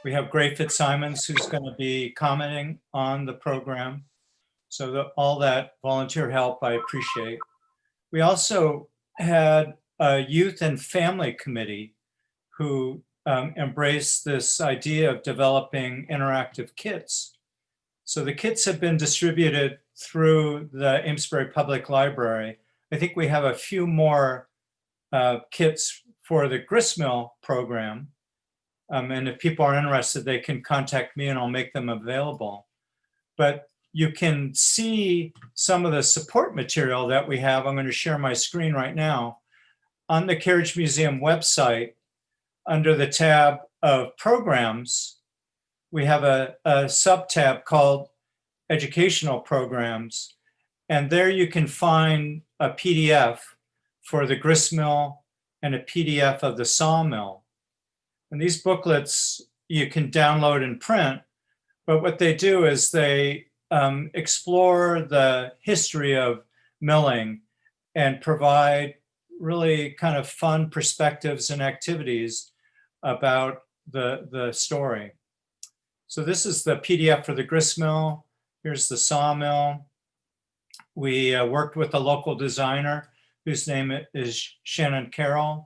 We have Gray Fitzsimons who's going to be commenting on the program. So all that volunteer help I appreciate. We also had a youth and family committee who embraced this idea of developing interactive kits. So the kits have been distributed through the Amesbury Public Library. I think we have a few more kits for the gristmill program. And if people are interested, they can contact me and I'll make them available. But you can see some of the support material that we have. I'm going to share my screen right now. On the Carriage Museum website, under the tab of programs, we have a sub-tab called Educational Programs. And there you can find a PDF for the gristmill and a PDF of the sawmill. And these booklets you can download and print, but what they do is they explore the history of milling and provide really kind of fun perspectives and activities about the story. So this is the PDF for the gristmill. Here's the sawmill. We worked with a local designer whose name is Shannon Carroll,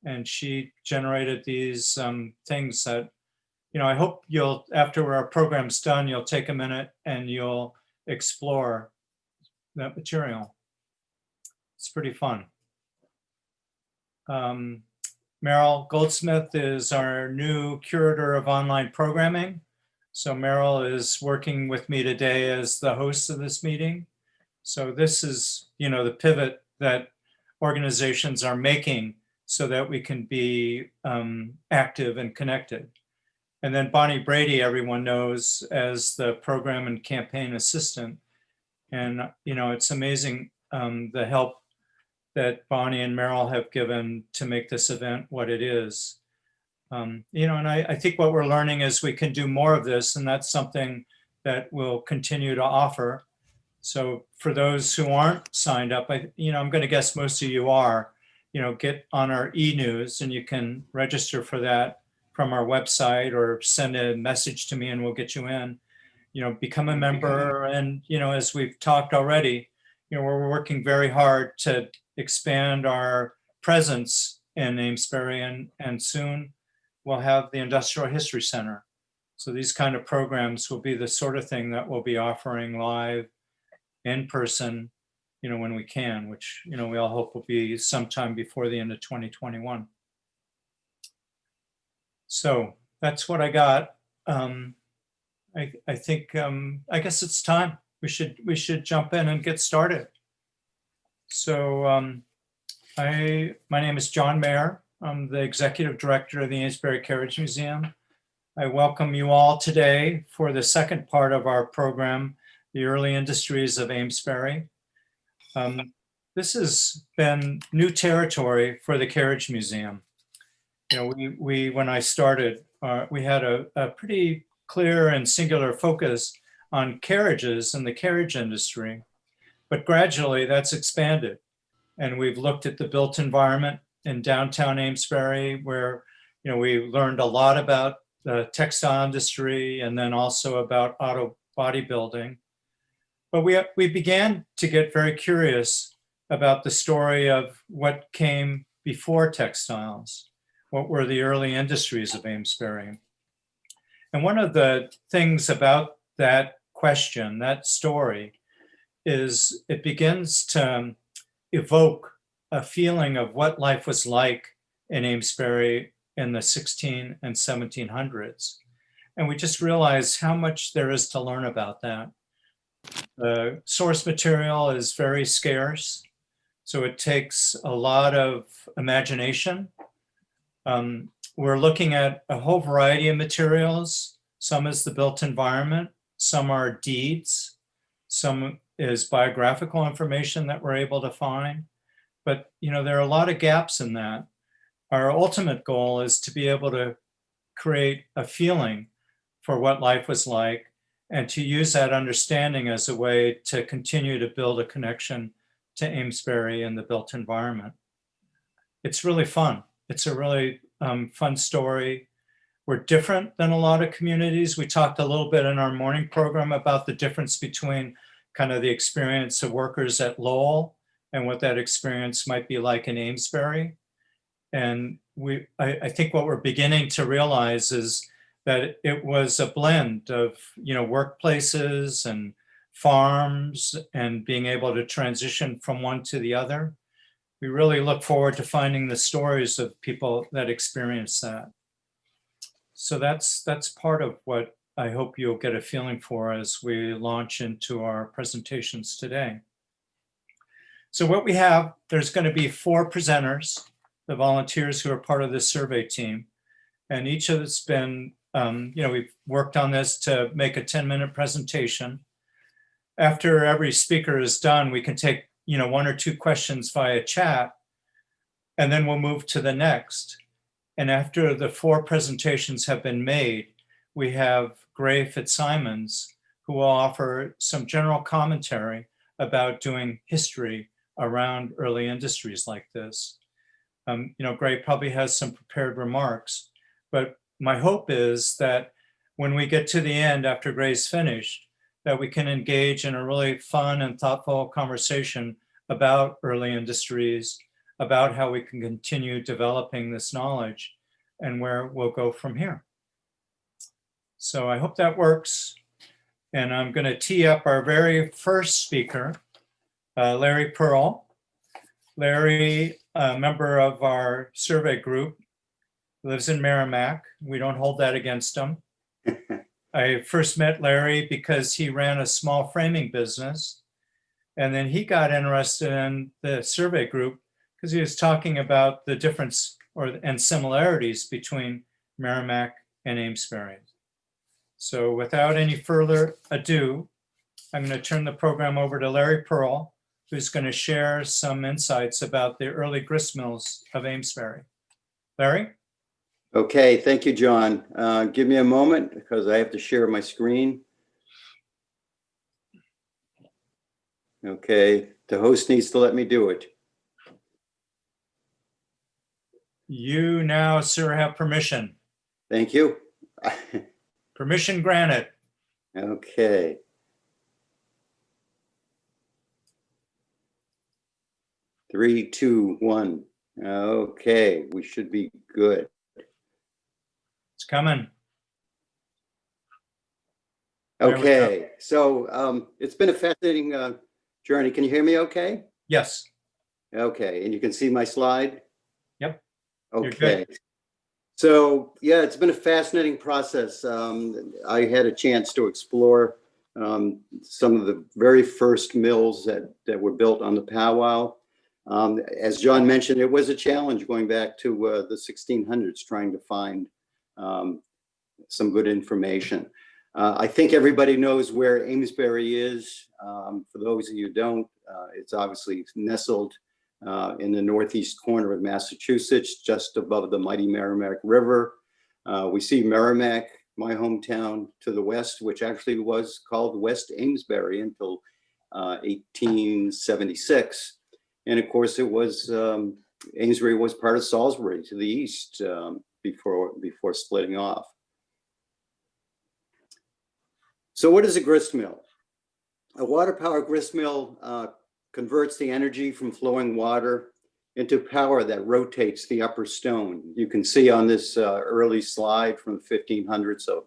and she generated these things that, you know, I hope you'll, after our program's done, you'll take a minute and you'll explore that material. It's pretty fun. Meryl Goldsmith is our new curator of online programming. So Meryl is working with me today as the host of this meeting. So this is, you know, the pivot that organizations are making so that we can be active and connected. And then Bonnie Brady, everyone knows as the program and campaign assistant. And, you know, it's amazing the help that Bonnie and Meryl have given to make this event what it is. You know, and I think what we're learning is we can do more of this, and that's something that we'll continue to offer. So for those who aren't signed up, you know, I'm going to guess most of you are, you know, get on our e-news and you can register for that from our website or send a message to me and we'll get you in, you know, become a member. And, you know, as we've talked already, you know, we're working very hard to expand our presence in Amesbury, and soon we'll have the Industrial History Center. So these kind of programs will be the sort of thing that we'll be offering live in person, you know, when we can, which, you know, we all hope will be sometime before the end of 2021. So that's what I got. I think, I guess it's time. We should jump in and get started. So my name is John Mayer. I'm the Executive Director of the Amesbury Carriage Museum. I welcome you all today for the second part of our program, the Early Industries of Amesbury. This has been new territory for the Carriage Museum. You know, when I started, we had a pretty clear and singular focus on carriages and the carriage industry, but gradually that's expanded. And we've looked at the built environment in downtown Amesbury, where, you know, we learned a lot about the textile industry and then also about auto bodybuilding. But we began to get very curious about the story of what came before textiles. What were the early industries of Amesbury? And one of the things about that question, that story, is it begins to evoke a feeling of what life was like in Amesbury in the 16 and 1700s. And we just realized how much there is to learn about that. The source material is very scarce, so it takes a lot of imagination. We're looking at a whole variety of materials. Some is the built environment, some are deeds, some is biographical information that we're able to find. But, you know, there are a lot of gaps in that. Our ultimate goal is to be able to create a feeling for what life was like and to use that understanding as a way to continue to build a connection to Amesbury and the built environment. It's really fun. It's a really fun story. we're different than a lot of communities. We talked a little bit in our morning program about the difference between kind of the experience of workers at Lowell and what that experience might be like in Amesbury. And I think what we're beginning to realize is that it was a blend of, workplaces and farms and being able to transition from one to the other. We really look forward to finding the stories of people that experience that. So that's part of what I hope you'll get a feeling for as we launch into our presentations today. So what we have, there's going to be 4 presenters, the volunteers who are part of this survey team. And each of us been, we've worked on this to make a 10-minute presentation. After every speaker is done, we can take, 1 or 2 questions via chat, and then we'll move to the next. And after the 4 presentations have been made, we have Gregory Fitzsimons, who will offer some general commentary about doing history around early industries like this. Gregory probably has some prepared remarks, but my hope is that when we get to the end, after Gregory's finished, that we can engage in a really fun and thoughtful conversation about early industries, about how we can continue developing this knowledge and where we'll go from here. So I hope that works. And I'm going to tee up our very first speaker, Larry Pearl. Larry, a member of our survey group, lives in Merrimack. We don't hold that against him. I first met Larry because he ran a small framing business. And then he got interested in the survey group because he was talking about the difference and similarities between Merrimack and Amesbury. So without any further ado, I'm going to turn the program over to Larry Pearl, who's going to share some insights about the early gristmills of Amesbury. Larry? Okay, thank you, John. Give me a moment because I have to share my screen. Okay, the host needs to let me do it. You now, sir, have permission. Thank you. Permission granted. Okay. Three, two, one. Okay, we should be good. It's coming. Okay, so it's been a fascinating journey. Can you hear me okay? Yes. Okay, and you can see my slide? Yep. Okay. So yeah, it's been a fascinating process. I had a chance to explore some of the very first mills that were built on the Powwow. As John mentioned, it was a challenge going back to the 1600s, trying to find some good information. I think everybody knows where Amesbury is. For those of you who don't, it's obviously nestled in the northeast corner of Massachusetts, just above the mighty Merrimack River. We see Merrimack, my hometown, to the west, which actually was called West Amesbury until 1876. And of course, it was Amesbury was part of Salisbury to the east before splitting off. So what is a gristmill? A water power gristmill converts the energy from flowing water into power that rotates the upper stone. You can see on this early slide from the 1500s of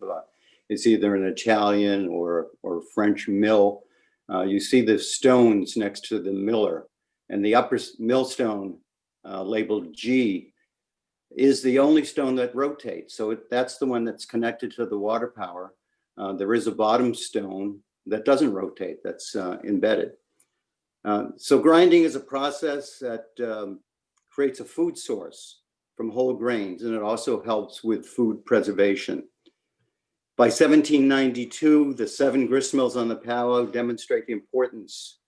it's either an Italian or French mill. You see the stones next to the miller, and the upper millstone labeled G is the only stone that rotates. So that's the one that's connected to the water power. There is a bottom stone that doesn't rotate, that's embedded. So grinding is a process that creates a food source from whole grains, and it also helps with food preservation. By 1792, the 7 gristmills on the Powwow demonstrate the importance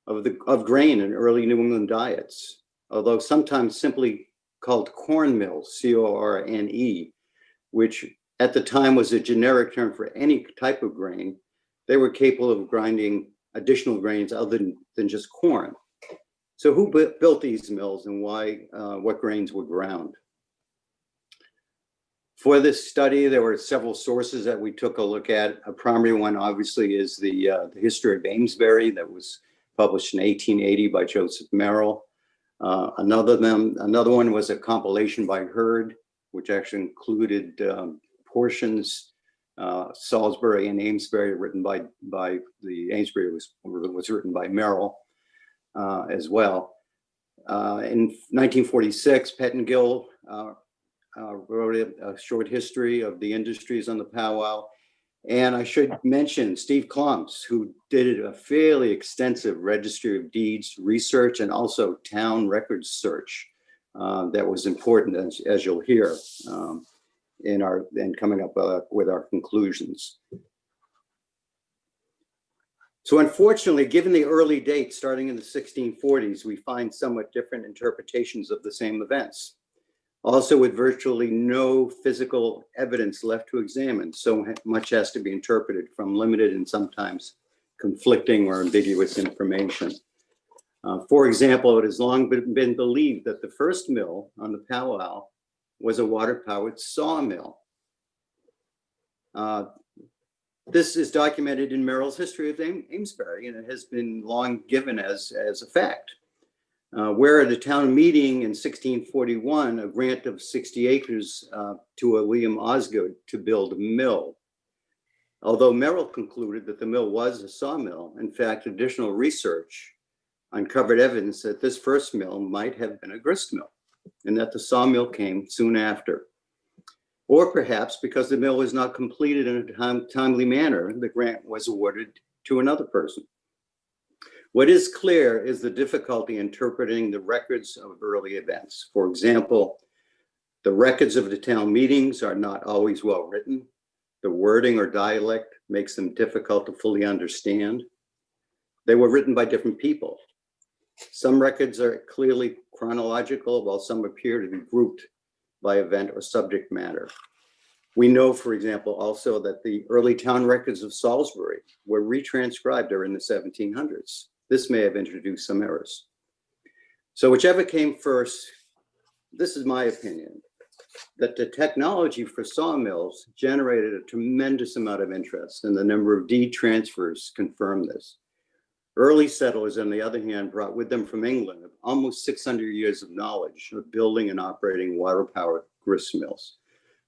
of grain in early New England diets, although sometimes simply called corn mills, C-O-R-N-E, which at the time was a generic term for any type of grain. They were capable of grinding additional grains other than just corn. So who built these mills and why, what grains were ground? For this study, there were several sources that we took a look at. A primary one, obviously, is the History of Amesbury that was published in 1880 by Joseph Merrill. Another one was a compilation by Hurd, which actually included portions, Salisbury and Amesbury, written by the Amesbury was written by Merrill as well. In 1946, Pettingill wrote a short history of the industries on the Powwow. And I should mention Steve Klomps, who did a fairly extensive registry of deeds research and also town records search that was important, as you'll hear, in coming up with our conclusions. So unfortunately, given the early dates starting in the 1640s, we find somewhat different interpretations of the same events. Also, with virtually no physical evidence left to examine, so much has to be interpreted from limited and sometimes conflicting or ambiguous information. For example, it has long been believed that the first mill on the Powwow was a water-powered sawmill. This is documented in Merrill's History of Amesbury, and it has been long given as a fact. Where at a town meeting in 1641, a grant of 60 acres to a William Osgood to build a mill. Although Merrill concluded that the mill was a sawmill, in fact, additional research uncovered evidence that this first mill might have been a gristmill, and that the sawmill came soon after. Or perhaps because the mill was not completed in a timely manner, the grant was awarded to another person. What is clear is the difficulty interpreting the records of early events. For example, the records of the town meetings are not always well written. The wording or dialect makes them difficult to fully understand. They were written by different people. Some records are clearly chronological, while some appear to be grouped by event or subject matter. We know, for example, also that the early town records of Salisbury were retranscribed during the 1700s. This may have introduced some errors. So whichever came first, this is my opinion, that the technology for sawmills generated a tremendous amount of interest, and the number of deed transfers confirm this. Early settlers, on the other hand, brought with them from England almost 600 years of knowledge of building and operating water-powered gristmills.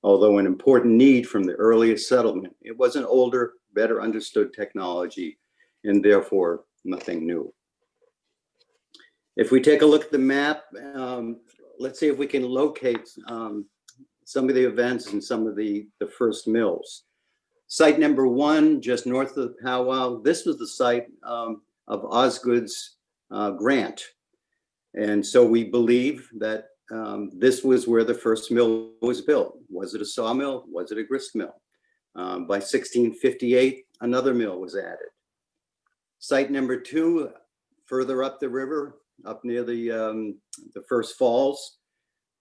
Although an important need from the earliest settlement, it was an older, better understood technology, and therefore nothing new. If we take a look at the map, let's see if we can locate some of the events and some of the first mills. Site number 1, just north of the Powwow, this was the site of Osgood's grant. And so we believe that this was where the first mill was built. Was it a sawmill? Was it a grist mill? By 1658, another mill was added. Site number 2, further up the river, up near the first falls,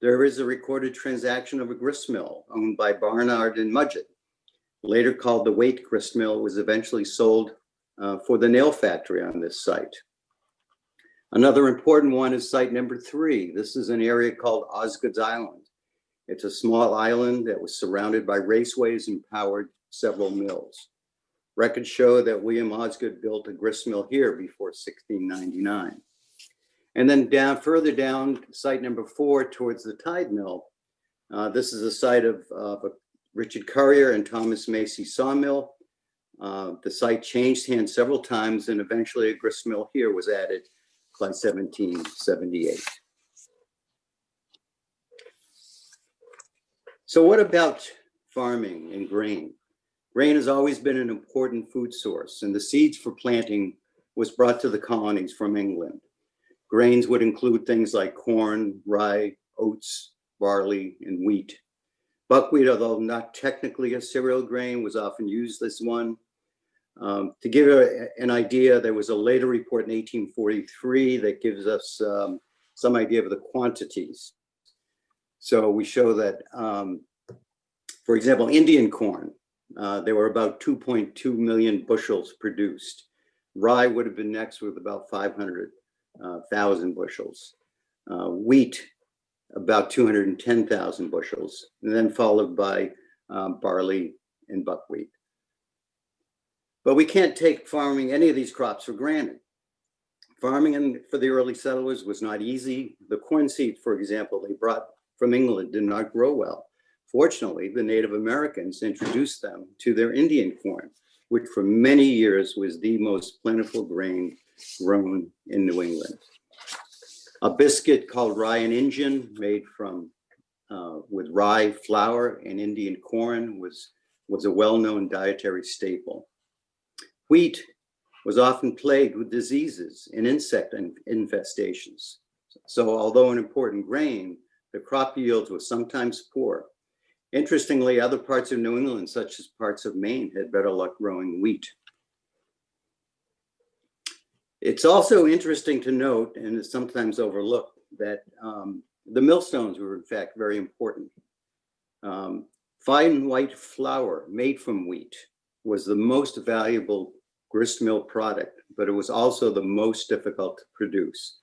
there is a recorded transaction of a grist mill owned by Barnard and Mudgett. Later called the Waite Grist Mill, was eventually sold for the nail factory on this site. Another important one is site number 3. This is an area called Osgood's Island. It's a small island that was surrounded by raceways and powered several mills. Records show that William Osgood built a grist mill here before 1699. And then further down, site number 4 towards the Tide Mill. This is a site of Richard Currier and Thomas Macy sawmill. The site changed hands several times, and eventually a grist mill here was added by 1778. So what about farming and grain? Grain has always been an important food source, and the seeds for planting was brought to the colonies from England. Grains would include things like corn, rye, oats, barley, and wheat. Buckwheat, although not technically a cereal grain, was often used as one. To give an idea, there was a later report in 1843 that gives us some idea of the quantities. So we show that, for example, Indian corn, there were about 2.2 million bushels produced. Rye would have been next with about 500,000 bushels. Wheat about 210,000 bushels, and then followed by barley and buckwheat. But we can't take farming any of these crops for granted. Farming for the early settlers was not easy. The corn seed, for example, they brought from England did not grow well. Fortunately, the Native Americans introduced them to their Indian corn, which for many years was the most plentiful grain grown in New England. A biscuit called rye and Injun, made from with rye flour and Indian corn, was a well-known dietary staple. Wheat was often plagued with diseases and insect infestations. So although an important grain, the crop yields were sometimes poor. Interestingly, other parts of New England, such as parts of Maine, had better luck growing wheat. It's also interesting to note, and is sometimes overlooked, that the millstones were in fact very important. Fine white flour made from wheat was the most valuable gristmill product, but it was also the most difficult to produce.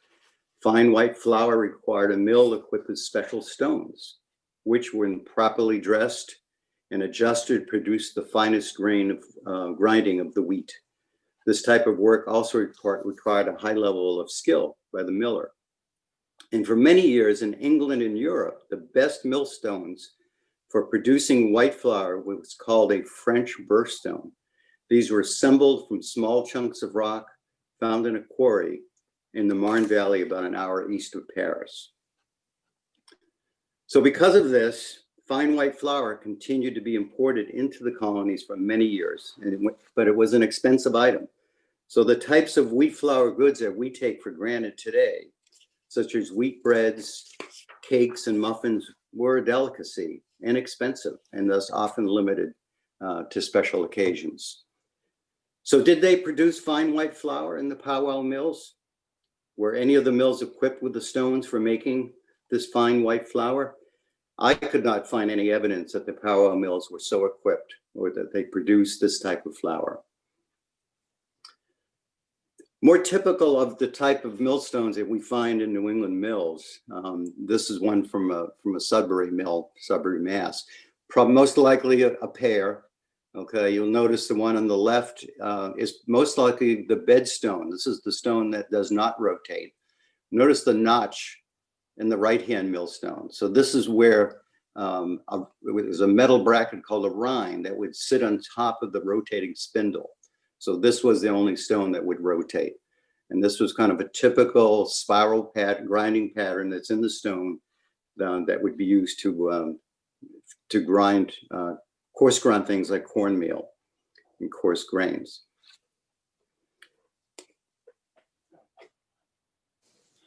Fine white flour required a mill equipped with special stones, which when properly dressed and adjusted produced the finest grain of grinding of the wheat. This type of work also required a high level of skill by the miller. And for many years in England and Europe, the best millstones for producing white flour was called a French birthstone. These were assembled from small chunks of rock found in a quarry in the Marne Valley about an hour east of Paris. So because of this, fine white flour continued to be imported into the colonies for many years, but it was an expensive item. So the types of wheat flour goods that we take for granted today, such as wheat breads, cakes, and muffins, were a delicacy and expensive, and thus often limited to special occasions. So did they produce fine white flour in the Powwow mills? Were any of the mills equipped with the stones for making this fine white flour? I could not find any evidence that the Powwow mills were so equipped or that they produced this type of flour. More typical of the type of millstones that we find in New England mills, this is one from a Sudbury mill, Sudbury, Mass. Most likely a pair. Okay, you'll notice the one on the left is most likely the bedstone. This is the stone that does not rotate. Notice the notch in the right-hand millstone. So this is where there's a metal bracket called a rind that would sit on top of the rotating spindle. So this was the only stone that would rotate. And this was kind of a typical spiral grinding pattern that's in the stone that would be used to grind, coarse grind things like cornmeal and coarse grains.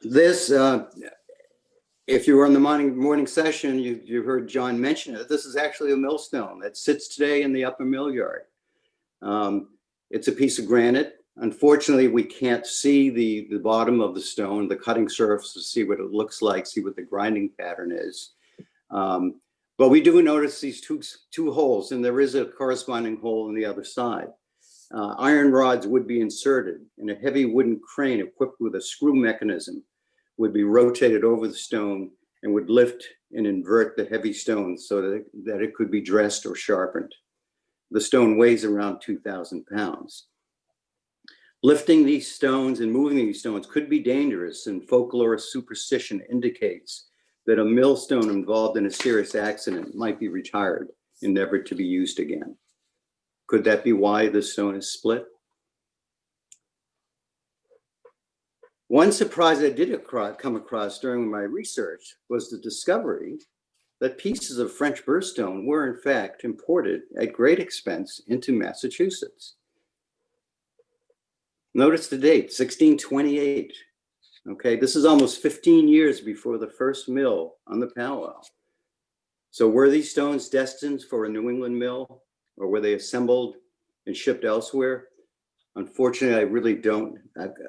This, if you were in the morning session, you heard John mention it. This is actually a millstone that sits today in the upper mill yard. It's a piece of granite. Unfortunately, we can't see the bottom of the stone, the cutting surface, to see what it looks like, see what the grinding pattern is. But we do notice these two holes, and there is a corresponding hole on the other side. Iron rods would be inserted, and a heavy wooden crane equipped with a screw mechanism would be rotated over the stone and would lift and invert the heavy stone so that it could be dressed or sharpened. The stone weighs around 2,000 pounds. Lifting these stones and moving these stones could be dangerous, and folklore superstition indicates that a millstone involved in a serious accident might be retired and never to be used again. Could that be why the stone is split? One surprise I did come across during my research was the discovery that pieces of French birthstone were in fact imported at great expense into Massachusetts. Notice the date, 1628. Okay, this is almost 15 years before the first mill on the Powwow. So were these stones destined for a New England mill, or were they assembled and shipped elsewhere? Unfortunately, I really don't.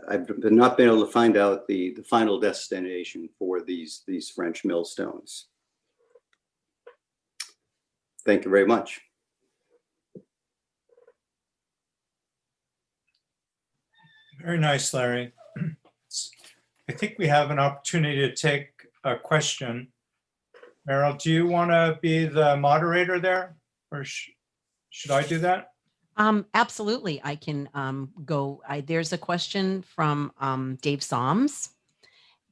I've not been able to find out the final destination for these French millstones. Thank you very much. Very nice, Larry. I think we have an opportunity to take a question Meryl, do you want to be the moderator there, or should I do that? Absolutely. I can go. There's a question from Dave Soms.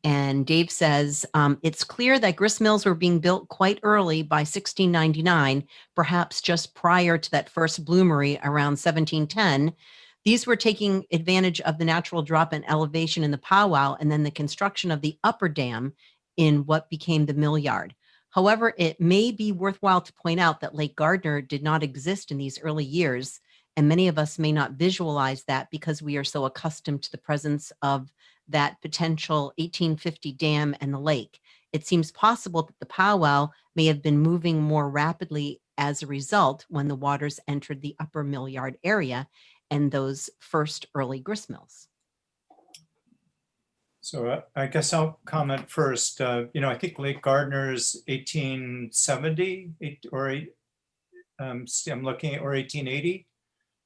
And Dave says, it's clear that grist mills were being built quite early by 1699, perhaps just prior to that first bloomery around 1710. These were taking advantage of the natural drop in elevation in the Powwow and then the construction of the upper dam in what became the mill yard. However, it may be worthwhile to point out that Lake Gardner did not exist in these early years, and many of us may not visualize that because we are so accustomed to the presence of that potential 1850 dam and the lake. It seems possible that the Powwow may have been moving more rapidly as a result when the waters entered the upper mill yard area and those first early grist mills. So I guess I'll comment first. I think Lake Gardner's 1870 I'm looking at, or 1880.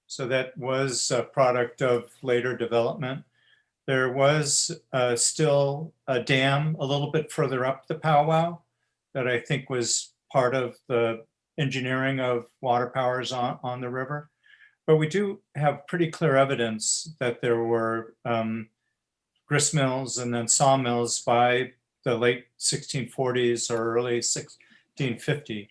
So that was a product of later development. There was still a dam a little bit further up the Powwow that I think was part of the engineering of water powers on the river. But we do have pretty clear evidence that there were grist mills and then sawmills by the late 1640s or early 1650.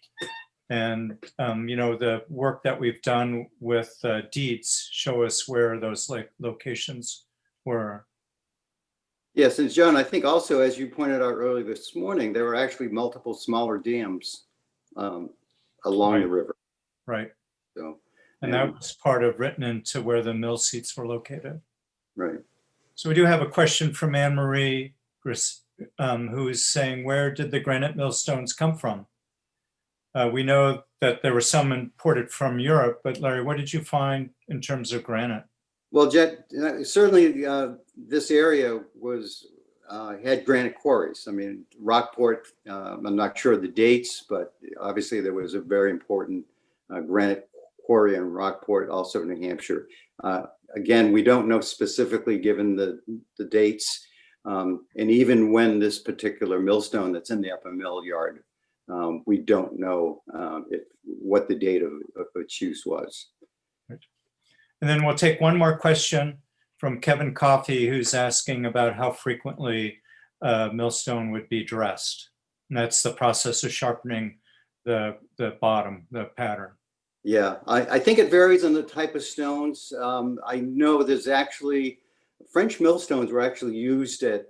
And, the work that we've done with deeds show us where those locations were. Yes, and John, I think also, as you pointed out earlier this morning, there were actually multiple smaller dams along the river. Right. So, and that was part of written into where the mill seats were located. Right. So we do have a question from Anne Marie, who is saying, where did the granite millstones come from? We know that there were some imported from Europe, but Larry, what did you find in terms of granite? Well, Jet, certainly this area was had granite quarries. I mean, Rockport, I'm not sure of the dates, but obviously there was a very important granite quarry in Rockport, also in New Hampshire. Again, we don't know specifically given the dates, and even when this particular millstone that's in the upper mill yard, we don't know what the date of its use was. And then we'll take one more question from Kevin Coffey, who's asking about how frequently millstone would be dressed. And that's the process of sharpening the bottom, the pattern. Yeah, I think it varies on the type of stones. I know there's actually, French millstones were actually used at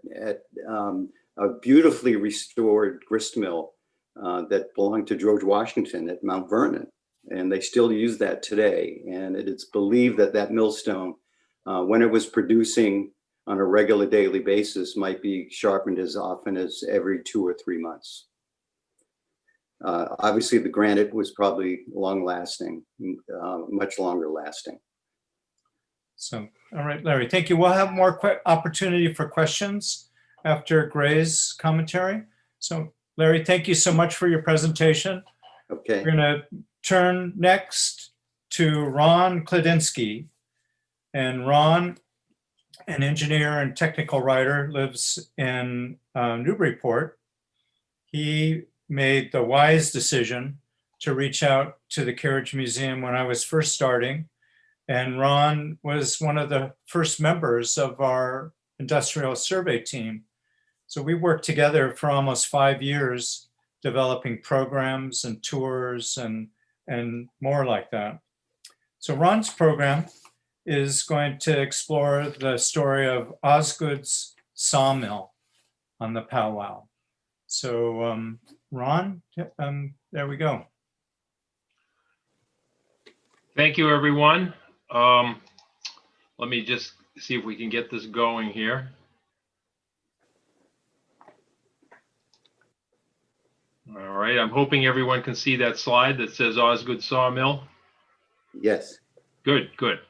a beautifully restored grist mill that belonged to George Washington at Mount Vernon. And they still use that today. And it's believed that that millstone, when it was producing on a regular daily basis, might be sharpened as often as every 2 or 3 months. Obviously, the granite was probably long lasting, much longer lasting. So, all right, Larry, thank you. We'll have more opportunity for questions after Gray's commentary. So, Larry, thank you so much for your presentation. Okay. We're going to turn next to Ron Klodenski. And Ron, an engineer and technical writer, lives in Newburyport. He made the wise decision to reach out to the Carriage Museum when I was first starting. And Ron was one of the first members of our industrial survey team. So we worked together for almost 5 years, developing programs and tours and more like that. So Ron's program is going to explore the story of Osgood Sawmill on the Powwow. So Ron, there we go. Thank you, everyone. Let me just see if we can get this going here. All right, I'm hoping everyone can see that slide that says Osgood Sawmill. Yes. Good, good.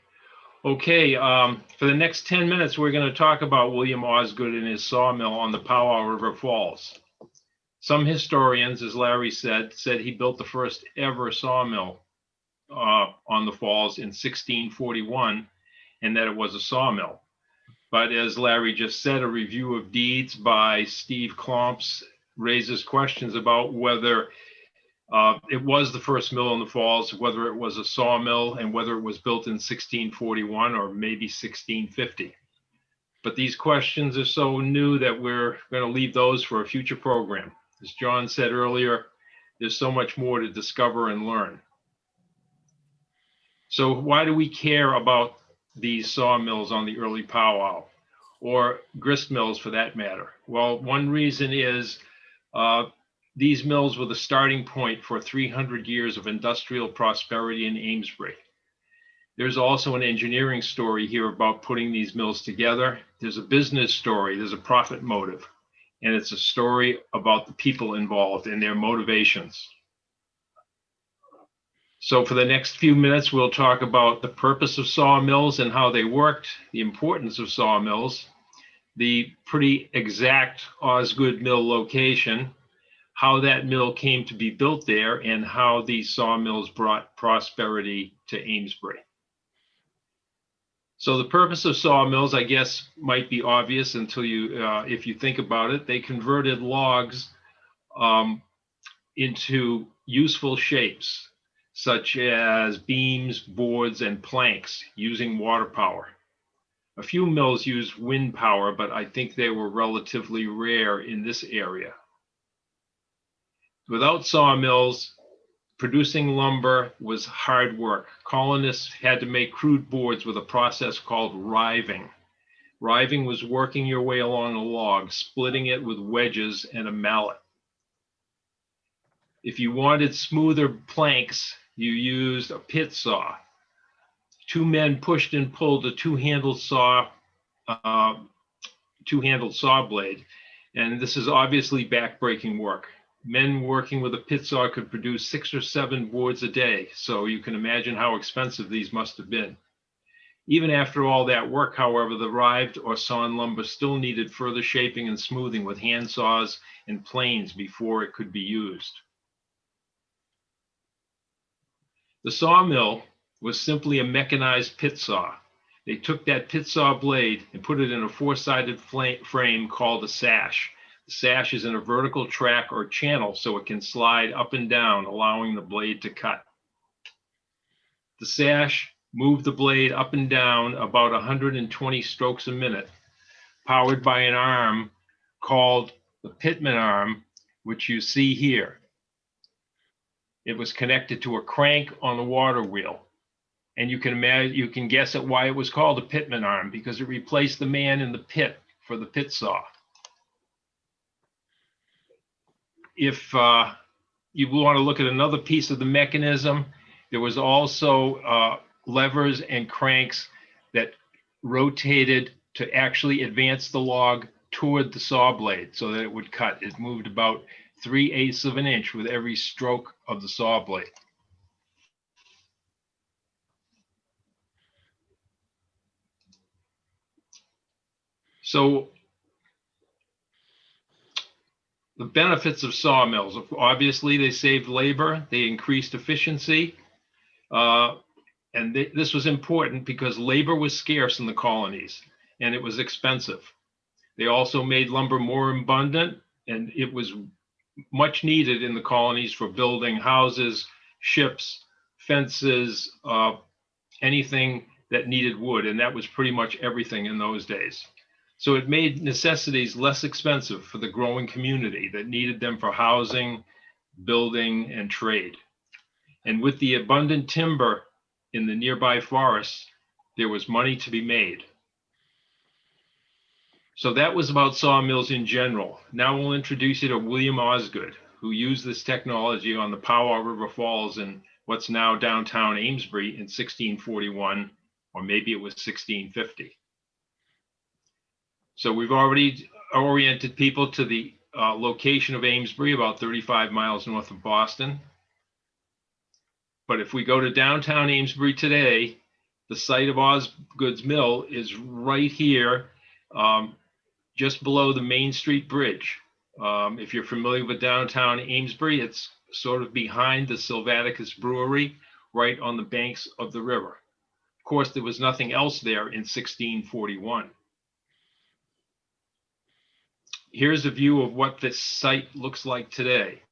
Okay, for the next 10 minutes, we're going to talk about William Osgood and his sawmill on the Powwow River Falls. Some historians, as Larry said he built the first ever sawmill on the falls in 1641, and that it was a sawmill. But as Larry just said, a review of deeds by Steve Klomps raises questions about whether it was the first mill in the falls, whether it was a sawmill, and whether it was built in 1641 or maybe 1650. But these questions are so new that we're going to leave those for a future program. As John said earlier, there's so much more to discover and learn. So why do we care about these sawmills on the early Powwow, or grist mills for that matter? Well, one reason is these mills were the starting point for 300 years of industrial prosperity in Amesbury. There's also an engineering story here about putting these mills together. There's a business story, there's a profit motive, and it's a story about the people involved and their motivations. So for the next few minutes, we'll talk about the purpose of sawmills and how they worked, the importance of sawmills, the pretty exact Osgood mill location, how that mill came to be built there, and how these sawmills brought prosperity to Amesbury. So the purpose of sawmills, I guess, might be obvious until you, if you think about it. They converted logs into useful shapes, such as beams, boards, and planks using water power. A few mills used wind power, but I think they were relatively rare in this area. Without sawmills, producing lumber was hard work. Colonists had to make crude boards with a process called riving. Riving was working your way along a log, splitting it with wedges and a mallet. If you wanted smoother planks, you used a pit saw. Two men pushed and pulled a two-handled saw blade, and this is obviously back-breaking work. Men working with a pit saw could produce 6 or 7 boards a day, so you can imagine how expensive these must have been. Even after all that work, however, the rived or sawn lumber still needed further shaping and smoothing with hand saws and planes before it could be used. The sawmill was simply a mechanized pit saw. They took that pit saw blade and put it in a 4-sided frame called a sash. The sash is in a vertical track or channel so it can slide up and down, allowing the blade to cut. The sash moved the blade up and down about 120 strokes a minute, powered by an arm called the pitman arm, which you see here. It was connected to a crank on the water wheel. And you can guess at why it was called a pitman arm, because it replaced the man in the pit for the pit saw. If you want to look at another piece of the mechanism, there was also levers and cranks that rotated to actually advance the log toward the saw blade so that it would cut. It moved about 3/8 of an inch with every stroke of the saw blade. So the benefits of sawmills, obviously they saved labor, they increased efficiency, and this was important because labor was scarce in the colonies and it was expensive. They also made lumber more abundant, and it was much needed in the colonies for building houses, ships, fences, anything that needed wood, and that was pretty much everything in those days. So it made necessities less expensive for the growing community that needed them for housing, building, and trade. And with the abundant timber in the nearby forests, there was money to be made. So that was about sawmills in general. Now we'll introduce you to William Osgood, who used this technology on the Powwow River Falls in what's now downtown Amesbury in 1641, or maybe it was 1650. So we've already oriented people to the location of Amesbury, about 35 miles north of Boston. But if we go to downtown Amesbury today, the site of Osgood's Mill is right here, just below the Main Street Bridge. If you're familiar with downtown Amesbury, it's sort of behind the Sylvaticus Brewery, right on the banks of the river. Of course, there was nothing else there in 1641. Here's a view of what this site looks like today.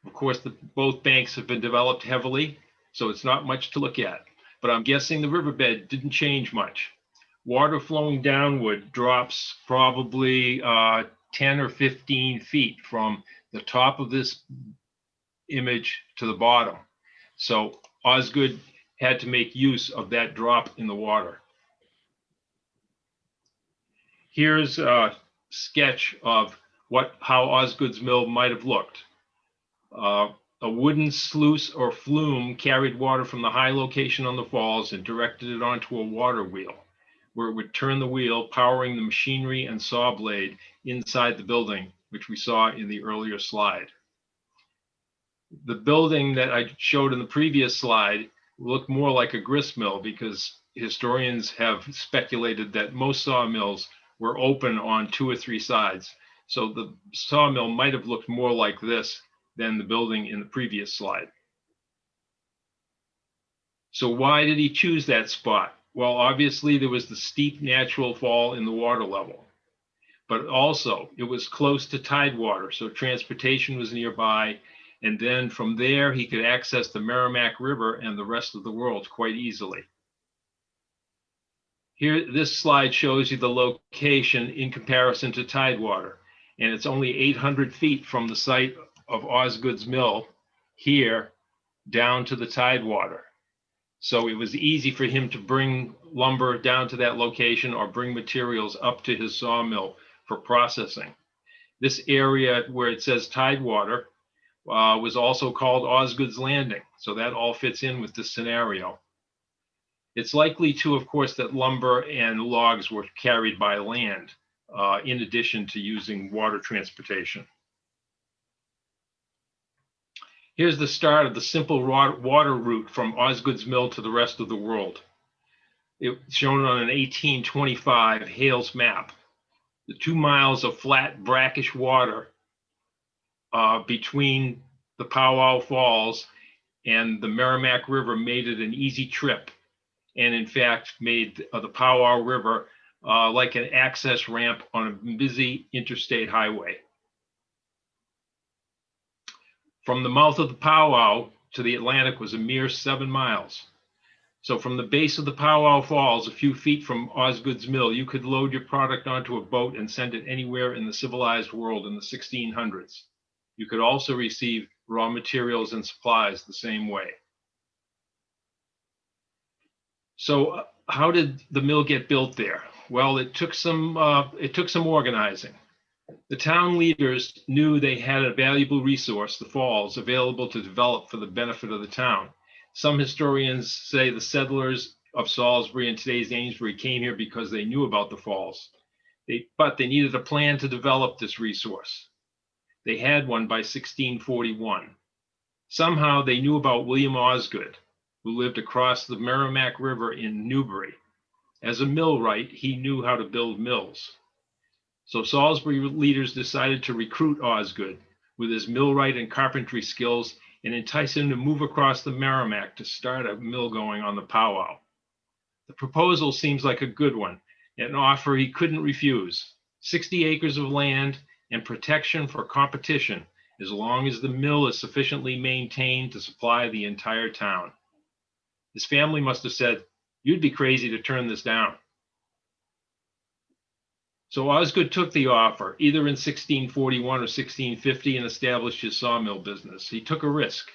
Of course, both banks have been developed heavily, so it's not much to look at, but I'm guessing the riverbed didn't change much. Water flowing downward drops probably 10 or 15 feet from the top of this image to the bottom. So Osgood had to make use of that drop in the water. Here's a sketch of how Osgood's mill might have looked. A wooden sluice or flume carried water from the high location on the falls and directed it onto a water wheel, where it would turn the wheel, powering the machinery and saw blade inside the building, which we saw in the earlier slide. The building that I showed in the previous slide looked more like a grist mill because historians have speculated that most sawmills were open on 2 or 3 sides. So the sawmill might have looked more like this than the building in the previous slide. So why did he choose that spot? Well, obviously there was the steep natural fall in the water level, but also it was close to tidewater, so transportation was nearby. And then from there, he could access the Merrimack River and the rest of the world quite easily. Here, this slide shows you the location in comparison to tidewater, and it's only 800 feet from the site of Osgood's mill here down to the tidewater. So it was easy for him to bring lumber down to that location or bring materials up to his sawmill for processing. This area where it says tidewater was also called Osgood's Landing. So that all fits in with this scenario. It's likely too, of course, that lumber and logs were carried by land in addition to using water transportation. Here's the start of the simple water route from Osgood's mill to the rest of the world. It's shown on an 1825 Hales map. The 2 miles of flat brackish water between the Powwow Falls and the Merrimack River made it an easy trip, and in fact made the Powwow River like an access ramp on a busy interstate highway. From the mouth of the Powwow to the Atlantic was a mere 7 miles. So from the base of the Powwow Falls, a few feet from Osgood's mill, you could load your product onto a boat and send it anywhere in the civilized world in the 1600s. You could also receive raw materials and supplies the same way. So how did the mill get built there? Well, it took some organizing. The town leaders knew they had a valuable resource, the falls, available to develop for the benefit of the town. Some historians say the settlers of Salisbury and today's Amesbury came here because they knew about the falls. But they needed a plan to develop this resource. They had one by 1641. Somehow they knew about William Osgood, who lived across the Merrimack River in Newbury. As a millwright, he knew how to build mills. So Salisbury leaders decided to recruit Osgood with his millwright and carpentry skills and entice him to move across the Merrimack to start a mill going on the Powwow. The proposal seems like a good one, an offer he couldn't refuse. 60 acres of land and protection for competition, as long as the mill is sufficiently maintained to supply the entire town. His family must have said, "You'd be crazy to turn this down." So Osgood took the offer, either in 1641 or 1650, and established his sawmill business. He took a risk.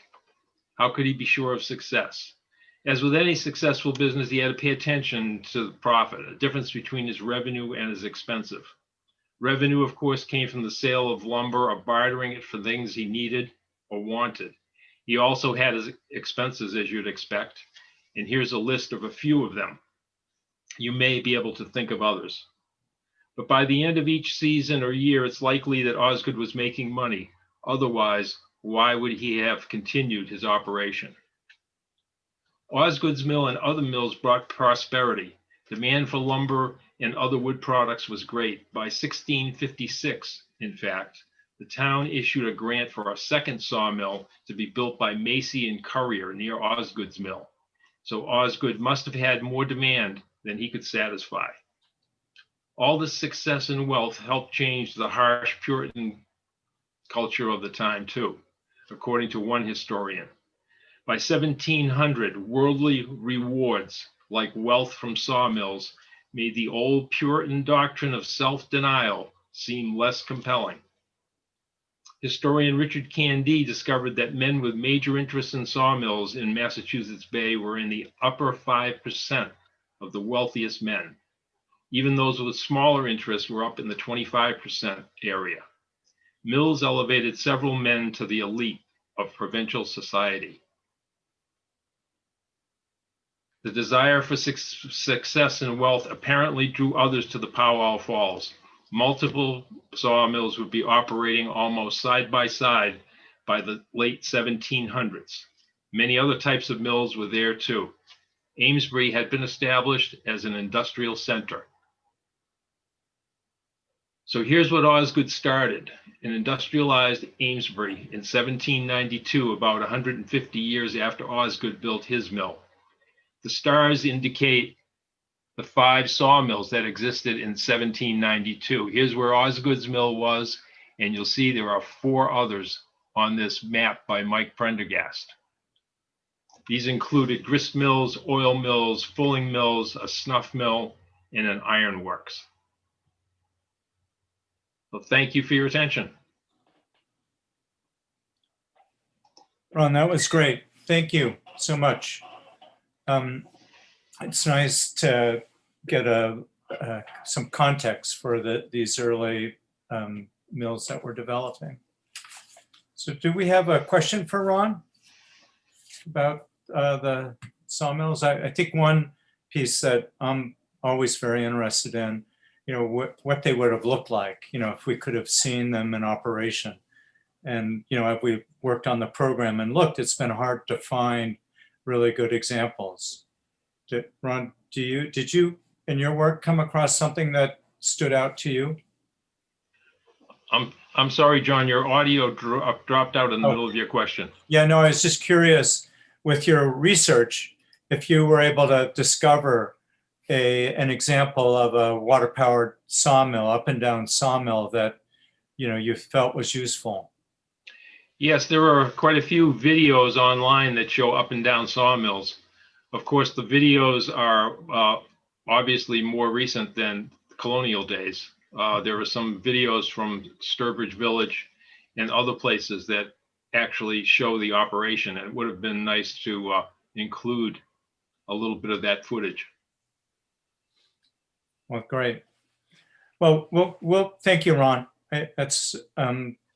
How could he be sure of success? As with any successful business, he had to pay attention to the profit, a difference between his revenue and his expenses. Revenue, of course, came from the sale of lumber or bartering it for things he needed or wanted. He also had his expenses, as you'd expect, and here's a list of a few of them. You may be able to think of others. But by the end of each season or year, it's likely that Osgood was making money. Otherwise, why would he have continued his operation? Osgood's mill and other mills brought prosperity. Demand for lumber and other wood products was great. By 1656, in fact, the town issued a grant for a second sawmill to be built by Macy and Currier near Osgood's mill. So Osgood must have had more demand than he could satisfy. All this success and wealth helped change the harsh Puritan culture of the time too, according to one historian. By 1700, worldly rewards like wealth from sawmills made the old Puritan doctrine of self-denial seem less compelling. Historian Richard Candy discovered that men with major interests in sawmills in Massachusetts Bay were in the upper 5% of the wealthiest men. Even those with smaller interests were up in the 25% area. Mills elevated several men to the elite of provincial society. The desire for success and wealth apparently drew others to the Powwow Falls. Multiple sawmills would be operating almost side by side by the late 1700s. Many other types of mills were there too. Amesbury had been established as an industrial center. So here's what Osgood started, an industrialized Amesbury in 1792, about 150 years after Osgood built his mill. The stars indicate the 5 sawmills that existed in 1792. Here's where Osgood's mill was, and you'll see there are 4 others on this map by Mike Prendergast. These included grist mills, oil mills, fulling mills, a snuff mill, and an iron works. So thank you for your attention. Ron, that was great. Thank you so much. It's nice to get some context for these early mills that we're developing. So do we have a question for Ron about the sawmills? I think one piece that I'm always very interested in, what they would have looked like, if we could have seen them in operation. And, if we worked on the program and looked, it's been hard to find really good examples. Ron, did you in your work come across something that stood out to you? I'm sorry, John, your audio dropped out in the middle of your question. Yeah, no, I was just curious with your research, if you were able to discover an example of a water-powered sawmill, up and down sawmill that, you felt was useful. Yes, there are quite a few videos online that show up and down sawmills. Of course, the videos are obviously more recent than colonial days. There are some videos from Sturbridge Village and other places that actually show the operation. And it would have been nice to include a little bit of that footage. Well, great. Well, we'll thank you, Ron. That's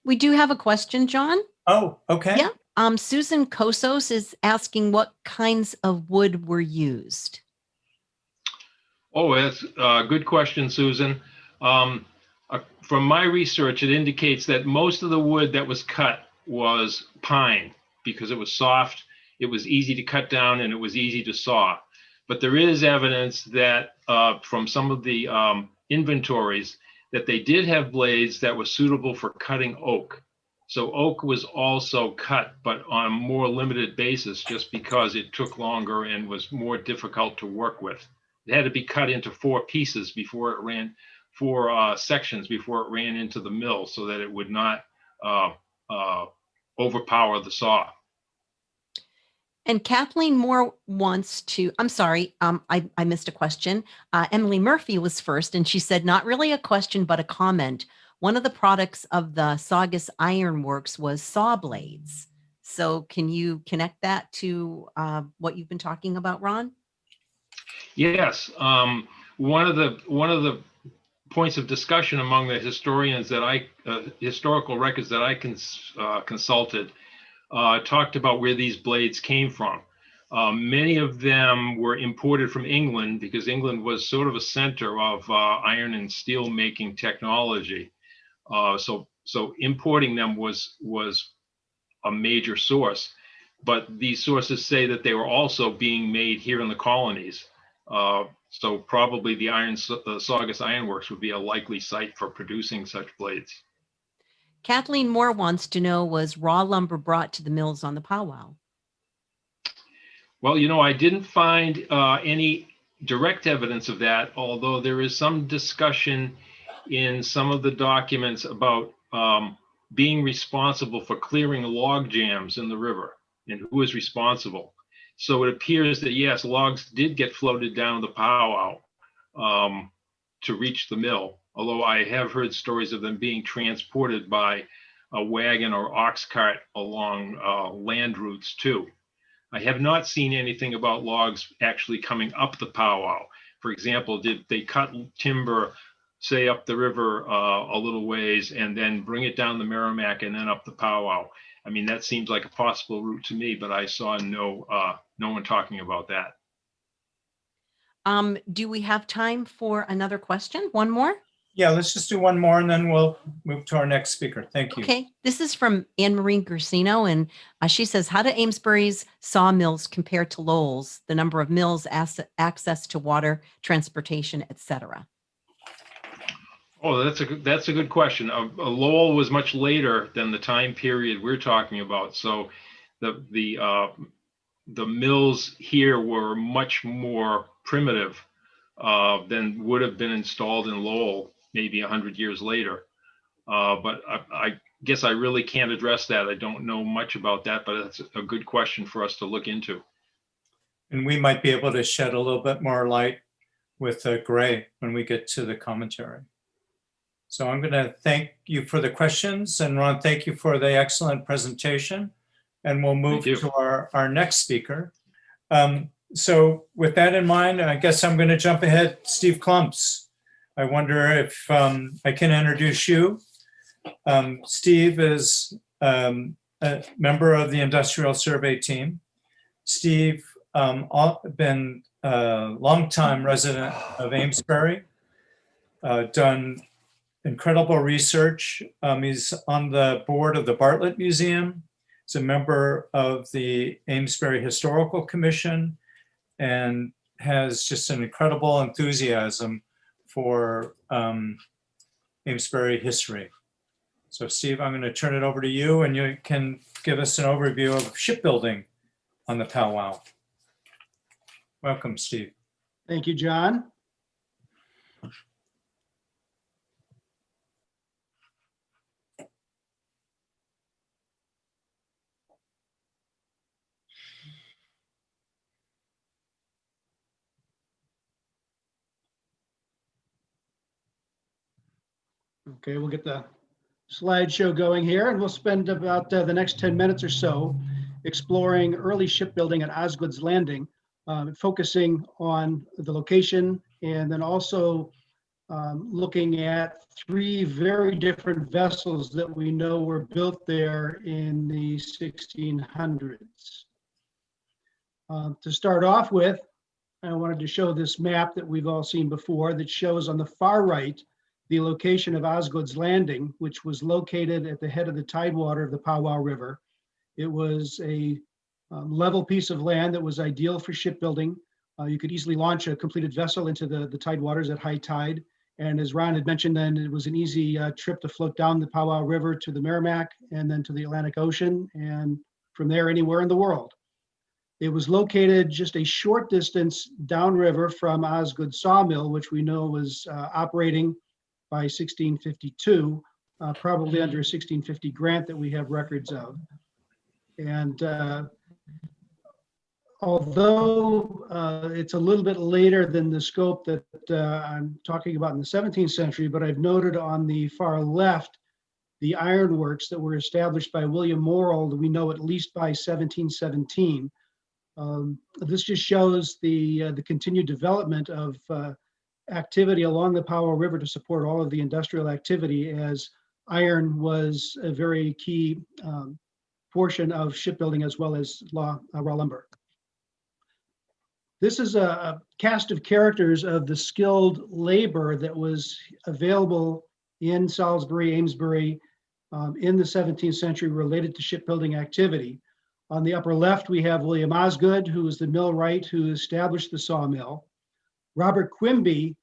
We do have a question, John. oh, okay. Yeah. Susan Kosos is asking what kinds of wood were used. Oh, that's a good question, Susan. From my research, it indicates that most of the wood that was cut was pine because it was soft, it was easy to cut down, and it was easy to saw. But there is evidence that from some of the inventories that they did have blades that were suitable for cutting oak. So oak was also cut, but on a more limited basis, just because it took longer and was more difficult to work with. It had to be cut into 4 pieces before it ran, 4 sections before it ran into the mill, so that it would not overpower the saw. And Kathleen Moore wants to, I'm sorry, I missed a question. Emily Murphy was first, and she said, not really a question, but a comment. One of the products of the Saugus Iron Works was saw blades. So can you connect that to what you've been talking about, Ron? Yes. One of the points of discussion among the historians that historical records that I consulted talked about where these blades came from. Many of them were imported from England because England was sort of a center of iron and steel making technology. So importing them was a major source, but these sources say that they were also being made here in the colonies. So probably the Saugus Iron Works would be a likely site for producing such blades. Kathleen Moore wants to know, was raw lumber brought to the mills on the Powwow? Well, I didn't find any direct evidence of that, although there is some discussion in some of the documents about being responsible for clearing log jams in the river and who is responsible. So it appears that, yes, logs did get floated down the Powwow to reach the mill, although I have heard stories of them being transported by a wagon or ox cart along land routes too. I have not seen anything about logs actually coming up the Powwow. For example, did they cut timber, say up the river a little ways and then bring it down the Merrimack and then up the Powwow? I mean, that seems like a possible route to me, but I saw no one talking about that. Do we have time for another question? One more? Yeah, let's just do one more and then we'll move to our next speaker. Thank you. Okay, this is from Anne Marie Gersino, and she says, how do Amesbury's sawmills compare to Lowell's, the number of mills, access to water, transportation, etc.? Oh, that's a good question. Lowell was much later than the time period we're talking about. So the mills here were much more primitive than would have been installed in Lowell maybe 100 years later. But I guess I really can't address that. I don't know much about that, but it's a good question for us to look into. And we might be able to shed a little bit more light with Gray when we get to the commentary. So I'm going to thank you for the questions, and Ron, thank you for the excellent presentation. And we'll move to our next speaker. So with that in mind, I guess I'm going to jump ahead. Steve Klomps. I wonder if I can introduce you. Steve is a member of the Industrial Survey team. Steve been a longtime resident of Amesbury, done incredible research. He's on the board of the Bartlett Museum. He's a member of the Amesbury Historical Commission and has just an incredible enthusiasm for Amesbury history. So Steve, I'm going to turn it over to you and you can give us an overview of shipbuilding on the Powwow. Welcome, Steve. Thank you, John. Okay, we'll get the slideshow going here, and we'll spend about the next 10 minutes or so exploring early shipbuilding at Osgood's Landing, focusing on the location, and then also looking at 3 very different vessels that we know were built there in the 1600s. To start off with, I wanted to show this map that we've all seen before that shows on the far right the location of Osgood's Landing, which was located at the head of the tidewater of the Powwow River. It was a level piece of land that was ideal for shipbuilding. You could easily launch a completed vessel into the tidewaters at high tide. And as Ron had mentioned, then it was an easy trip to float down the Powwow River to the Merrimack and then to the Atlantic Ocean, and from there anywhere in the world. It was located just a short distance downriver from Osgood Sawmill, which we know was operating by 1652, probably under a 1650 grant that we have records of. And although it's a little bit later than the scope that I'm talking about in the 17th century, but I've noted on the far left the ironworks that were established by William Morrill, we know at least by 1717. This just shows the continued development of activity along the Powwow River to support all of the industrial activity, as iron was a very key portion of shipbuilding as well as raw lumber. This is a cast of characters of the skilled labor that was available in Salisbury, Amesbury in the 17th century related to shipbuilding activity. On the upper left, we have William Osgood, who was the millwright who established the sawmill. Robert Quimby,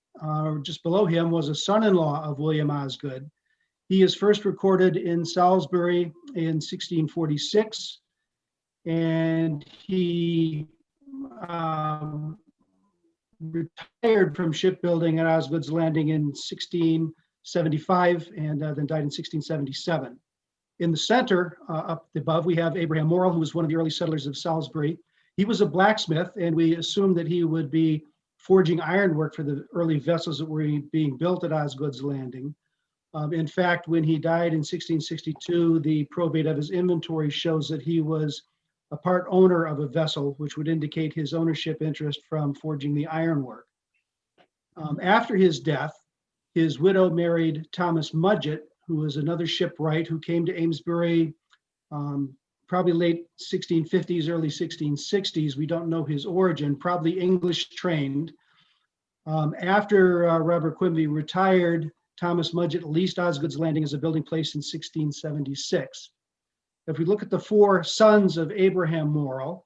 just below him, was a son-in-law of William Osgood. He is first recorded in Salisbury in 1646, and he retired from shipbuilding at Osgood's Landing in 1675 and then died in 1677. In the center, up above, we have Abraham Morrill, who was one of the early settlers of Salisbury. He was a blacksmith, and we assumed that he would be forging ironwork for the early vessels that were being built at Osgood's Landing. In fact, when he died in 1662, the probate of his inventory shows that he was a part owner of a vessel, which would indicate his ownership interest from forging the ironwork. After his death, his widow married Thomas Mudgett, who was another shipwright who came to Amesbury probably late 1650s, early 1660s. We don't know his origin, probably English trained. After Robert Quimby retired, Thomas Mudgett leased Osgood's Landing as a building place in 1676. If we look at the four sons of Abraham Morrill,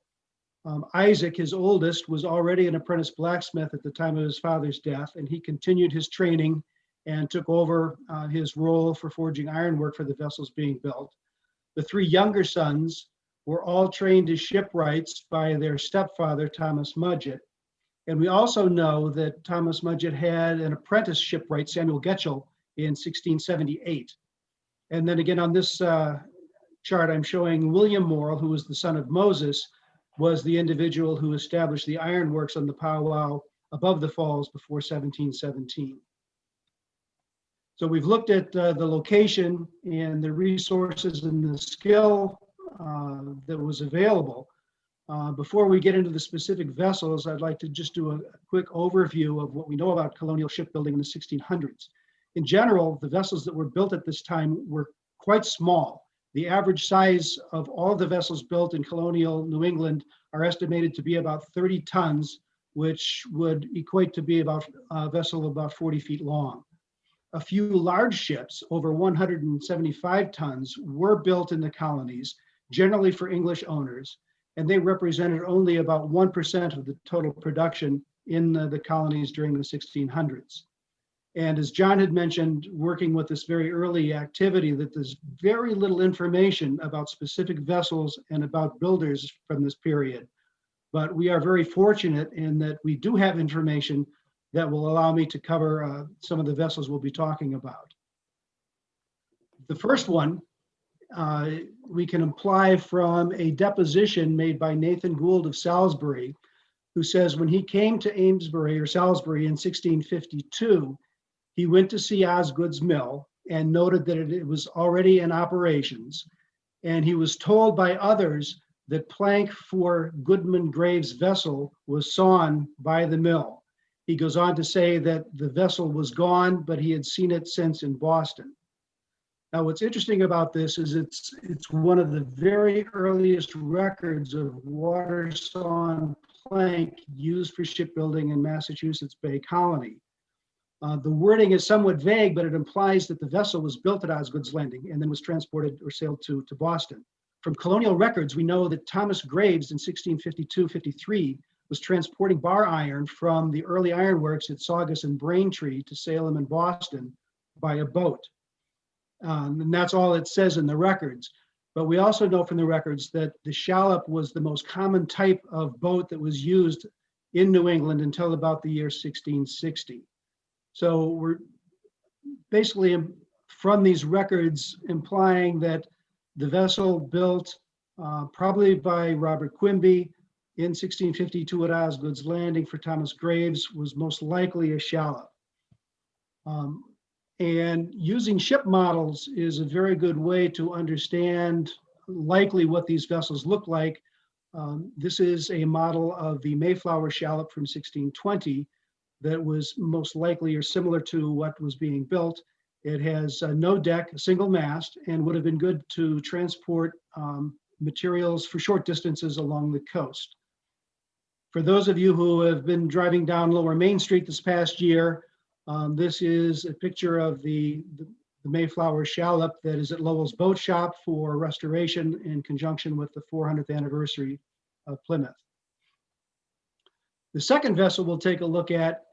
Isaac, his oldest, was already an apprentice blacksmith at the time of his father's death, and he continued his training and took over his role for forging ironwork for the vessels being built. The three younger sons were all trained as shipwrights by their stepfather, Thomas Mudgett. And we also know that Thomas Mudgett had an apprentice shipwright, Samuel Getchell, in 1678. And then again on this chart, I'm showing William Morrill, who was the son of Moses, was the individual who established the ironworks on the Powwow above the falls before 1717. So we've looked at the location and the resources and the skill that was available. Before we get into the specific vessels, I'd like to just do a quick overview of what we know about colonial shipbuilding in the 1600s. In general, the vessels that were built at this time were quite small. The average size of all the vessels built in colonial New England are estimated to be about 30 tons, which would equate to be about a vessel about 40 feet long. A few large ships, over 175 tons, were built in the colonies, generally for English owners, and they represented only about 1% of the total production in the colonies during the 1600s. And as John had mentioned, working with this very early activity, that there's very little information about specific vessels and about builders from this period. But we are very fortunate in that we do have information that will allow me to cover some of the vessels we'll be talking about. The first one we can apply from a deposition made by Nathan Gould of Salisbury, who says when he came to Amesbury or Salisbury in 1652, he went to see Osgood's mill and noted that it was already in operations. And he was told by others that plank for Goodman Graves' vessel was sawn by the mill. He goes on to say that the vessel was gone, but he had seen it since in Boston. Now, what's interesting about this is it's one of the very earliest records of water sawn plank used for shipbuilding in Massachusetts Bay Colony. The wording is somewhat vague, but it implies that the vessel was built at Osgood's Landing and then was transported or sailed to Boston. From colonial records, we know that Thomas Graves in 1652-53 was transporting bar iron from the early ironworks at Saugus and Braintree to Salem and Boston by a boat. And that's all it says in the records. But we also know from the records that the shallop was the most common type of boat that was used in New England until about the year 1660. So we're basically from these records implying that the vessel built probably by Robert Quimby in 1652 at Osgood's Landing for Thomas Graves was most likely a shallop. And using ship models is a very good way to understand likely what these vessels look like. This is a model of the Mayflower shallop from 1620 that was most likely or similar to what was being built. It has no deck, a single mast, and would have been good to transport materials for short distances along the coast. For those of you who have been driving down Lower Main Street this past year, this is a picture of the Mayflower shallop that is at Lowell's Boat Shop for restoration in conjunction with the 400th anniversary of Plymouth. The second vessel we'll take a look at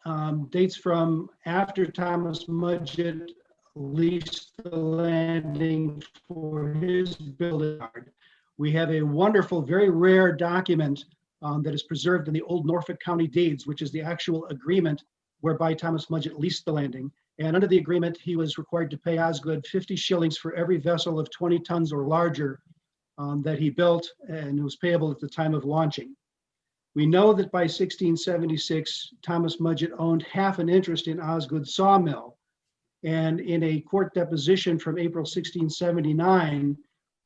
dates from after Thomas Mudgett leased the landing for his building yard. We have a wonderful, very rare document that is preserved in the old Norfolk County deeds, which is the actual agreement whereby Thomas Mudgett leased the landing. And under the agreement, he was required to pay Osgood 50 shillings for every vessel of 20 tons or larger that he built, and it was payable at the time of launching. We know that by 1676, Thomas Mudgett owned half an interest in Osgood Sawmill. And in a court deposition from April 1679,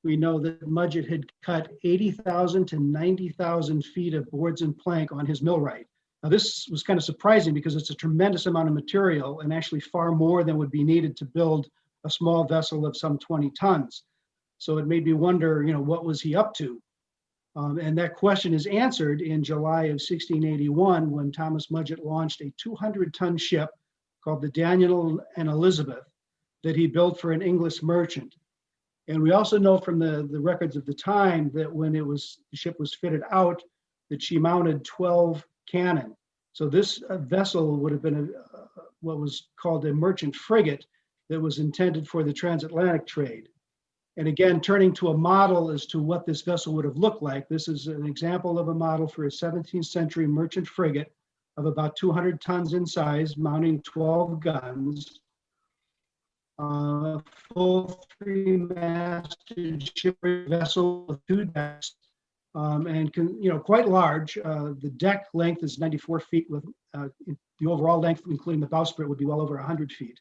we know that Mudgett had cut 80,000 to 90,000 feet of boards and plank on his millwright. Now, this was kind of surprising because it's a tremendous amount of material and actually far more than would be needed to build a small vessel of some 20 tons. So it made me wonder, what was he up to? And that question is answered in July of 1681 when Thomas Mudgett launched a 200-ton ship called the Daniel and Elizabeth that he built for an English merchant. And we also know from the records of the time that when the ship was fitted out, that she mounted 12 cannon. So this vessel would have been what was called a merchant frigate that was intended for the transatlantic trade. And again, turning to a model as to what this vessel would have looked like, this is an example of a model for a 17th century merchant frigate of about 200 tons in size, mounting 12 guns. Full three-masted shipwright vessel with 2 decks, and quite large. The deck length is 94 feet, with the overall length, including the bowsprit, would be well over 100 feet.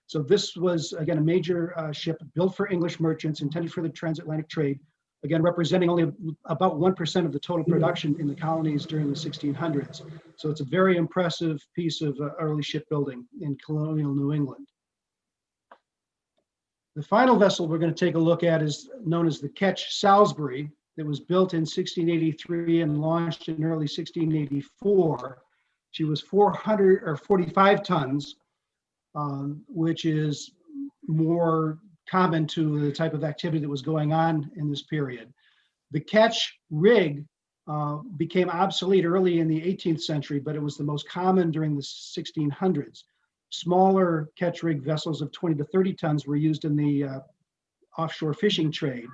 So this was, again, a major ship built for English merchants, intended for the transatlantic trade, again, representing only about 1% of the total production in the colonies during the 1600s. So it's a very impressive piece of early shipbuilding in colonial New England. The final vessel we're going to take a look at is known as the Ketch Salisbury, that was built in 1683 and launched in early 1684. She was 445 tons, which is more common to the type of activity that was going on in this period. The ketch rig became obsolete early in the 18th century, but it was the most common during the 1600s. Smaller ketch rig vessels of 20 to 30 tons were used in the offshore fishing trade,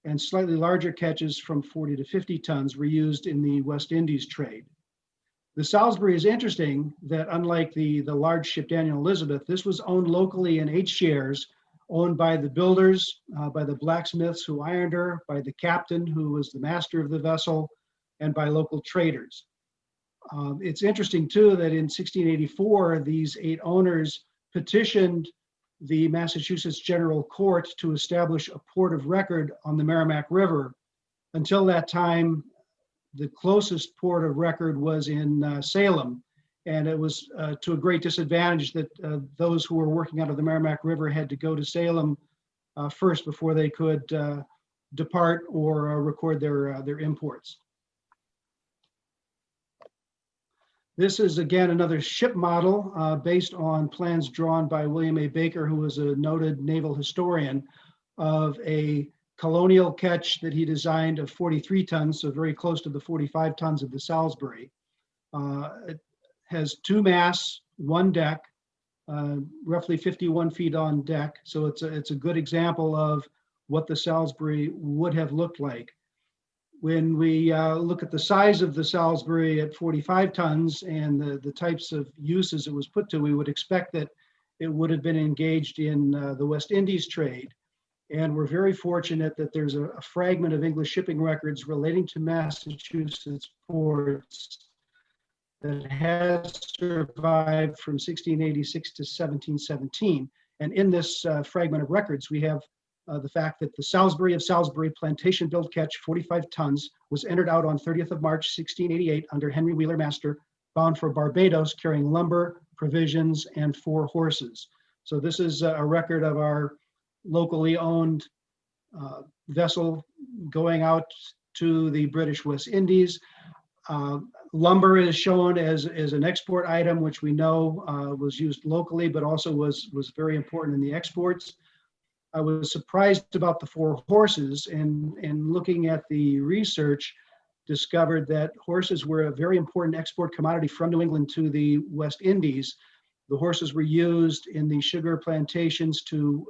and slightly larger ketches from 40 to 50 tons were used in the West Indies trade. The Salisbury is interesting that unlike the large ship Daniel Elizabeth, this was owned locally in 8 shares, owned by the builders, by the blacksmiths who ironed her, by the captain who was the master of the vessel, and by local traders. It's interesting too that in 1684, these 8 owners petitioned the Massachusetts General Court to establish a port of record on the Merrimack River. Until that time, the closest port of record was in Salem, and it was to a great disadvantage that those who were working out of the Merrimack River had to go to Salem first before they could depart or record their imports. This is, again, another ship model based on plans drawn by William A. Baker, who was a noted naval historian, of a colonial ketch that he designed of 43 tons, so very close to the 45 tons of the Salisbury. It has 2 masts, 1 deck, roughly 51 feet on deck. So it's a good example of what the Salisbury would have looked like. When we look at the size of the Salisbury at 45 tons and the types of uses it was put to, we would expect that it would have been engaged in the West Indies trade. And we're very fortunate that there's a fragment of English shipping records relating to Massachusetts ports that has survived from 1686 to 1717. And in this fragment of records, we have the fact that the Salisbury of Salisbury plantation built ketch, 45 tons, was entered out on 30th of March, 1688 under Henry Wheeler Master, bound for Barbados, carrying lumber, provisions, and 4 horses. So this is a record of our locally owned vessel going out to the British West Indies. Lumber is shown as an export item, which we know was used locally, but also was very important in the exports. I was surprised about the 4 horses, and looking at the research, discovered that horses were a very important export commodity from New England to the West Indies. The horses were used in the sugar plantations to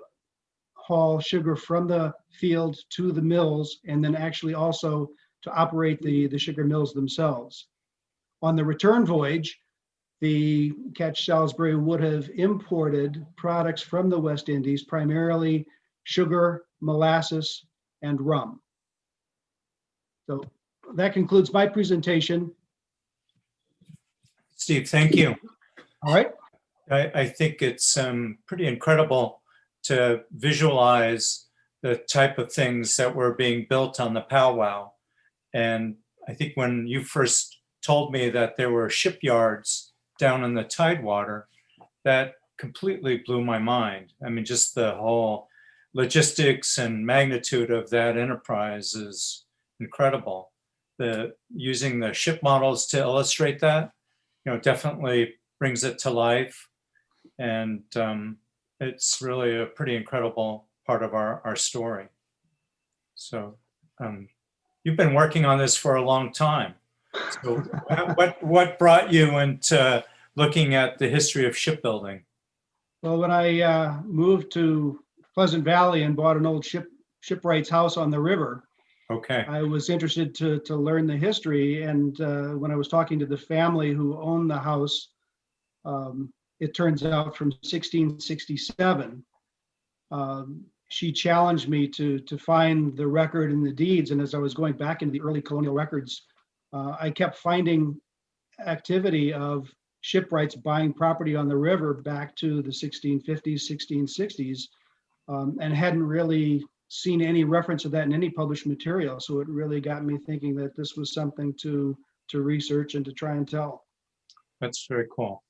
haul sugar from the field to the mills, and then actually also to operate the sugar mills themselves. On the return voyage, the Catch Salisbury would have imported products from the West Indies, primarily sugar, molasses, and rum. So that concludes my presentation. Steve, thank you. All right. I think it's pretty incredible to visualize the type of things that were being built on the Powwow. And I think when you first told me that there were shipyards down in the Tidewater, that completely blew my mind. I mean, just the whole logistics and magnitude of that enterprise is incredible. Using the ship models to illustrate that, definitely brings it to life. And it's really a pretty incredible part of our story. So you've been working on this for a long time. So what brought you into looking at the history of shipbuilding? Well, when I moved to Pleasant Valley and bought an old shipwright's house on the river, Okay. I was interested to learn the history. And when I was talking to the family who owned the house, it turns out from 1667, she challenged me to find the record in the deeds. And as I was going back into the early colonial records, I kept finding activity of shipwrights buying property on the river back to the 1650s, 1660s, and hadn't really seen any reference to that in any published material. So it really got me thinking that this was something to research and to try and tell. That's very cool.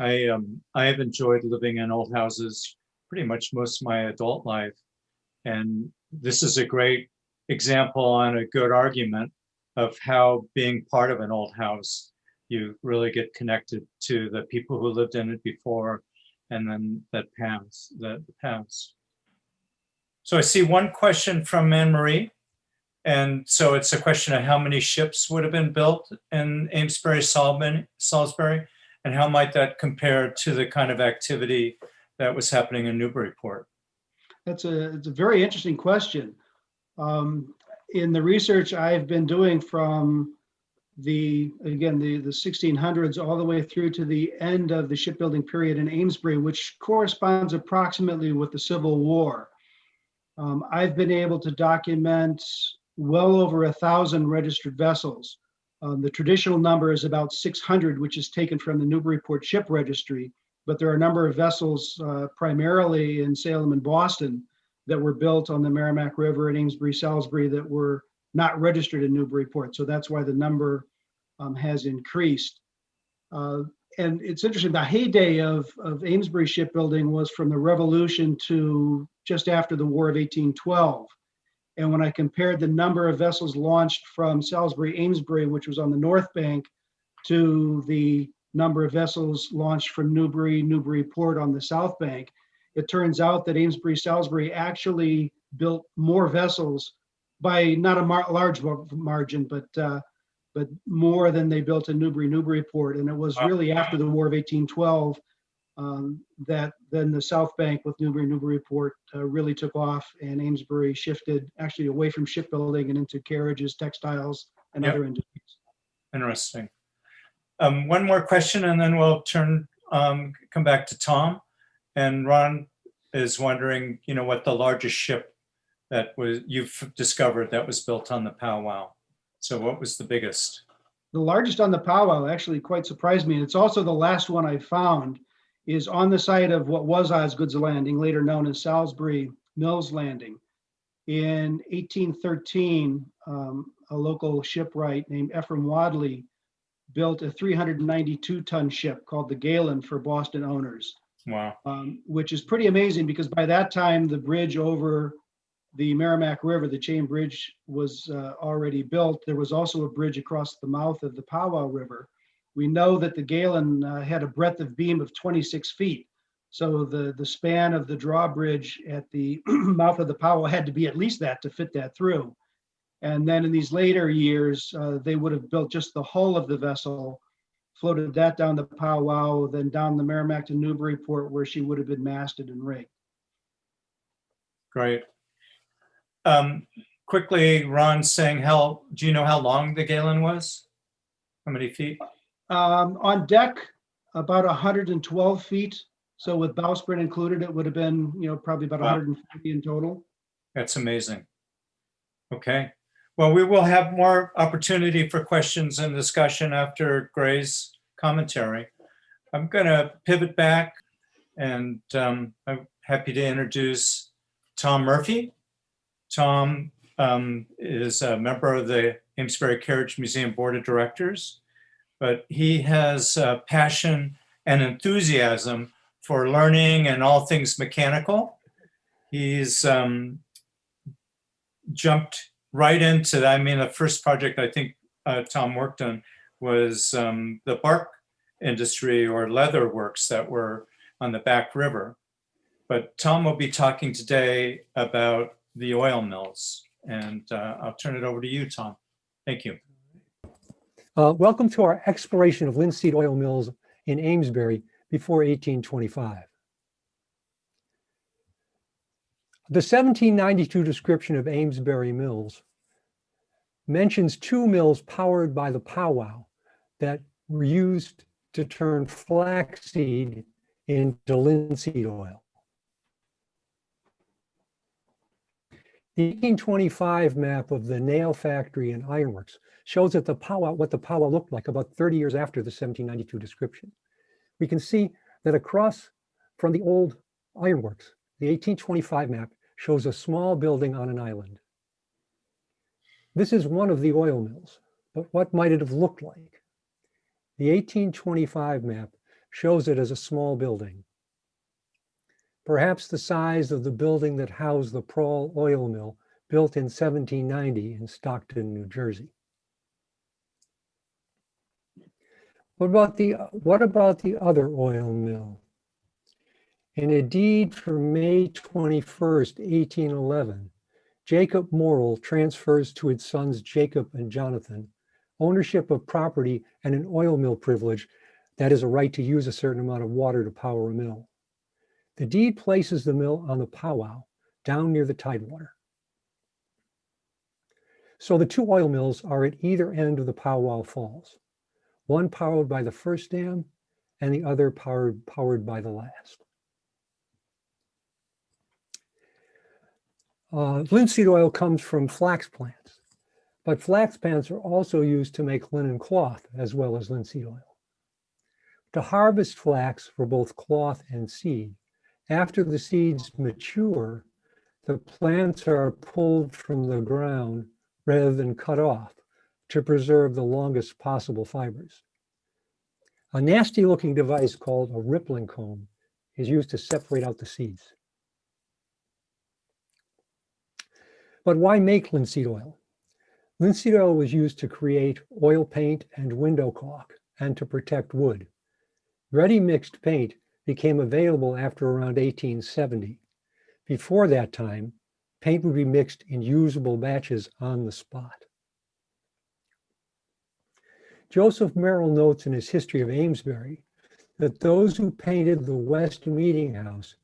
I have enjoyed living in old houses pretty much most of my adult life. And this is a great example and a good argument of how being part of an old house, you really get connected to the people who lived in it before and then the past. So I see one question from Anne Marie. And so it's a question of how many ships would have been built in Amesbury, Salisbury, and how might that compare to the kind of activity that was happening in Newburyport? It's a very interesting question. In the research I've been doing from the 1600s all the way through to the end of the shipbuilding period in Amesbury, which corresponds approximately with the Civil War, I've been able to document well over 1,000 registered vessels. The traditional number is about 600, which is taken from the Newburyport Ship Registry, but there are a number of vessels, primarily in Salem and Boston, that were built on the Merrimack River in Amesbury, Salisbury, that were not registered in Newburyport. So that's why the number has increased. And it's interesting, the heyday of Amesbury shipbuilding was from the Revolution to just after the War of 1812. And when I compared the number of vessels launched from Salisbury, Amesbury, which was on the north bank, to the number of vessels launched from Newburyport on the south bank, it turns out that Amesbury, Salisbury actually built more vessels by not a large margin, but more than they built in Newburyport. And it was really after the War of 1812 that then the South Bank with Newburyport really took off, and Amesbury shifted actually away from shipbuilding and into carriages, textiles, and other industries. Interesting. One more question, and then we'll come back to Tom. And Ron is wondering, what the largest ship that you've discovered that was built on the Powwow. So what was the biggest? The largest on the Powwow actually quite surprised me. And it's also the last one I found, is on the site of what was Osgood's Landing, later known as Salisbury Mills Landing. In 1813, a local shipwright named Ephraim Wadley built a 392-ton ship called the Galen for Boston owners. Wow. Which is pretty amazing because by that time, the bridge over the Merrimack River, the chain bridge, was already built. There was also a bridge across the mouth of the Powwow River. We know that the Galen had a breadth of beam of 26 feet. So the span of the drawbridge at the mouth of the Powwow had to be at least that to fit that through. And then in these later years, they would have built just the hull of the vessel, floated that down the Powwow, then down the Merrimack to Newburyport, where she would have been masted and rigged. Great. quickly, Ron, saying do you know how long the Galen was? How many feet? On deck, about 112 feet. So with bowsprit included, it would have been, probably about Wow. 150 in total. That's amazing. Okay. Well, we will have more opportunity for questions and discussion after Gray's commentary. I'm going to pivot back, and I'm happy to introduce Tom Murphy. Tom is a member of the Amesbury Carriage Museum Board of Directors, but he has passion and enthusiasm for learning and all things mechanical. He's jumped right into that. I mean, the first project I think Tom worked on was the bark industry or leather works that were on the back river. But Tom will be talking today about the oil mills. And I'll turn it over to you, Tom. Thank you. Welcome to our exploration of linseed oil mills in Amesbury before 1825. The 1792 description of Amesbury mills mentions 2 mills powered by the Powwow that were used to turn flaxseed into linseed oil. The 1825 map of the nail factory and ironworks shows that what the Powwow looked like about 30 years after the 1792 description. We can see that across from the old ironworks, the 1825 map shows a small building on an island. This is one of the oil mills, but what might it have looked like? The 1825 map shows it as a small building, perhaps the size of the building that housed the Powwow oil mill built in 1790 in Stockton, New Jersey. What about the other oil mill? In a deed for May 21st, 1811, Jacob Morrill transfers to its sons Jacob and Jonathan ownership of property and an oil mill privilege, that is a right to use a certain amount of water to power a mill. The deed places the mill on the Powwow down near the tidewater. So the 2 oil mills are at either end of the Powwow Falls, one powered by the first dam and the other powered by the last. Linseed oil comes from flax plants, but flax plants are also used to make linen cloth as well as linseed oil. To harvest flax for both cloth and seed, after the seeds mature, the plants are pulled from the ground rather than cut off to preserve the longest possible fibers. A nasty looking device called a rippling comb is used to separate out the seeds. But why make linseed oil? Linseed oil was used to create oil paint and window caulk and to protect wood. Ready mixed paint became available after around 1870. Before that time, paint would be mixed in usable batches on the spot. Joseph Merrill notes in his History of Amesbury that those who painted the West Meeting House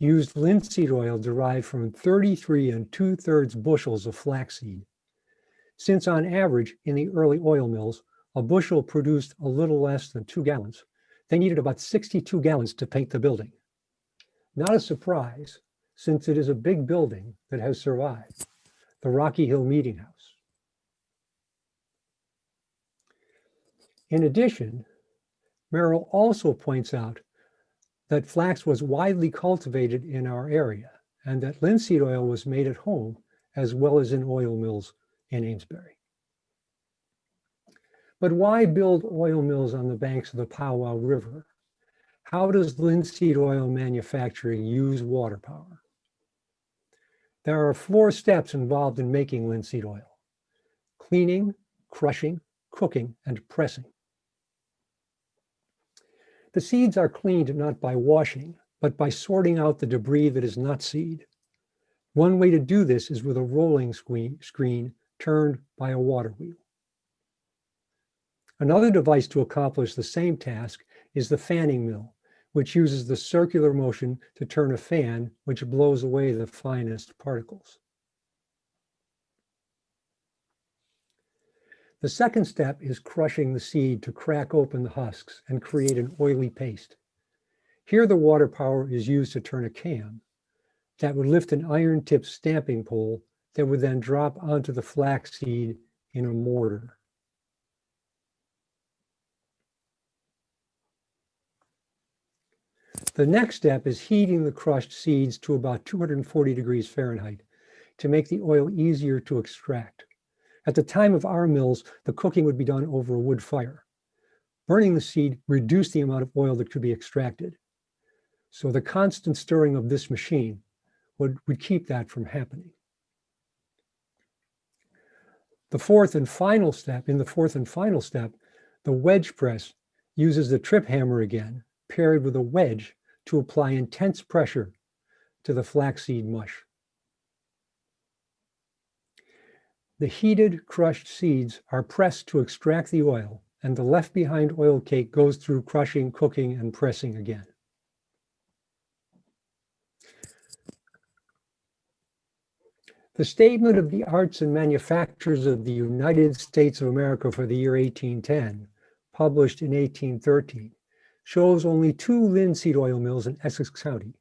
used linseed oil derived from 33 2/3 bushels of flaxseed. Since on average in the early oil mills, a bushel produced a little less than 2 gallons, they needed about 62 gallons to paint the building. Not a surprise, since it is a big building that has survived, the Rocky Hill Meeting House. In addition, Merrill also points out that flax was widely cultivated in our area and that linseed oil was made at home as well as in oil mills in Amesbury. But why build oil mills on the banks of the Powwow River? How does linseed oil manufacturing use water power? There are 4 steps involved in making linseed oil: cleaning, crushing, cooking, and pressing. The seeds are cleaned not by washing, but by sorting out the debris that is not seed. One way to do this is with a rolling screen turned by a water wheel. Another device to accomplish the same task is the fanning mill, which uses the circular motion to turn a fan which blows away the finest particles. The second step is crushing the seed to crack open the husks and create an oily paste. Here, the water power is used to turn a cam that would lift an iron-tipped stamping pole that would then drop onto the flax seed in a mortar. The next step is heating the crushed seeds to about 240 degrees Fahrenheit to make the oil easier to extract. At the time of our mills, the cooking would be done over a wood fire. Burning the seed reduced the amount of oil that could be extracted. So the constant stirring of this machine would keep that from happening. The fourth and final step, the wedge press uses the trip hammer again, paired with a wedge to apply intense pressure to the flaxseed mush. The heated, crushed seeds are pressed to extract the oil, and the left behind oil cake goes through crushing, cooking, and pressing again. The Statement of the Arts and Manufactures of the United States of America for the year 1810, published in 1813, shows only 2 linseed oil mills in Essex County,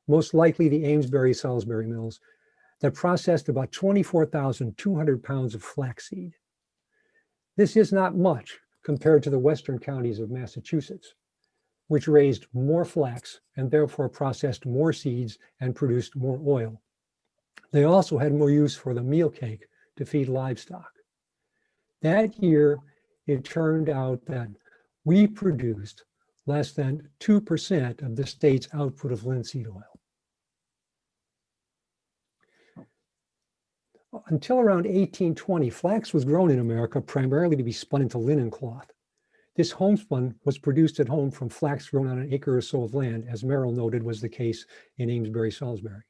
most likely the Amesbury-Salisbury mills, that processed about 24,200 pounds of flaxseed. This is not much compared to the western counties of Massachusetts, which raised more flax and therefore processed more seeds and produced more oil. They also had more use for the meal cake to feed livestock. That year, it turned out that we produced less than 2% of the state's output of linseed oil. Until around 1820, flax was grown in America primarily to be spun into linen cloth. This homespun was produced at home from flax grown on an acre or so of land, as Merrill noted was the case in Amesbury-Salisbury.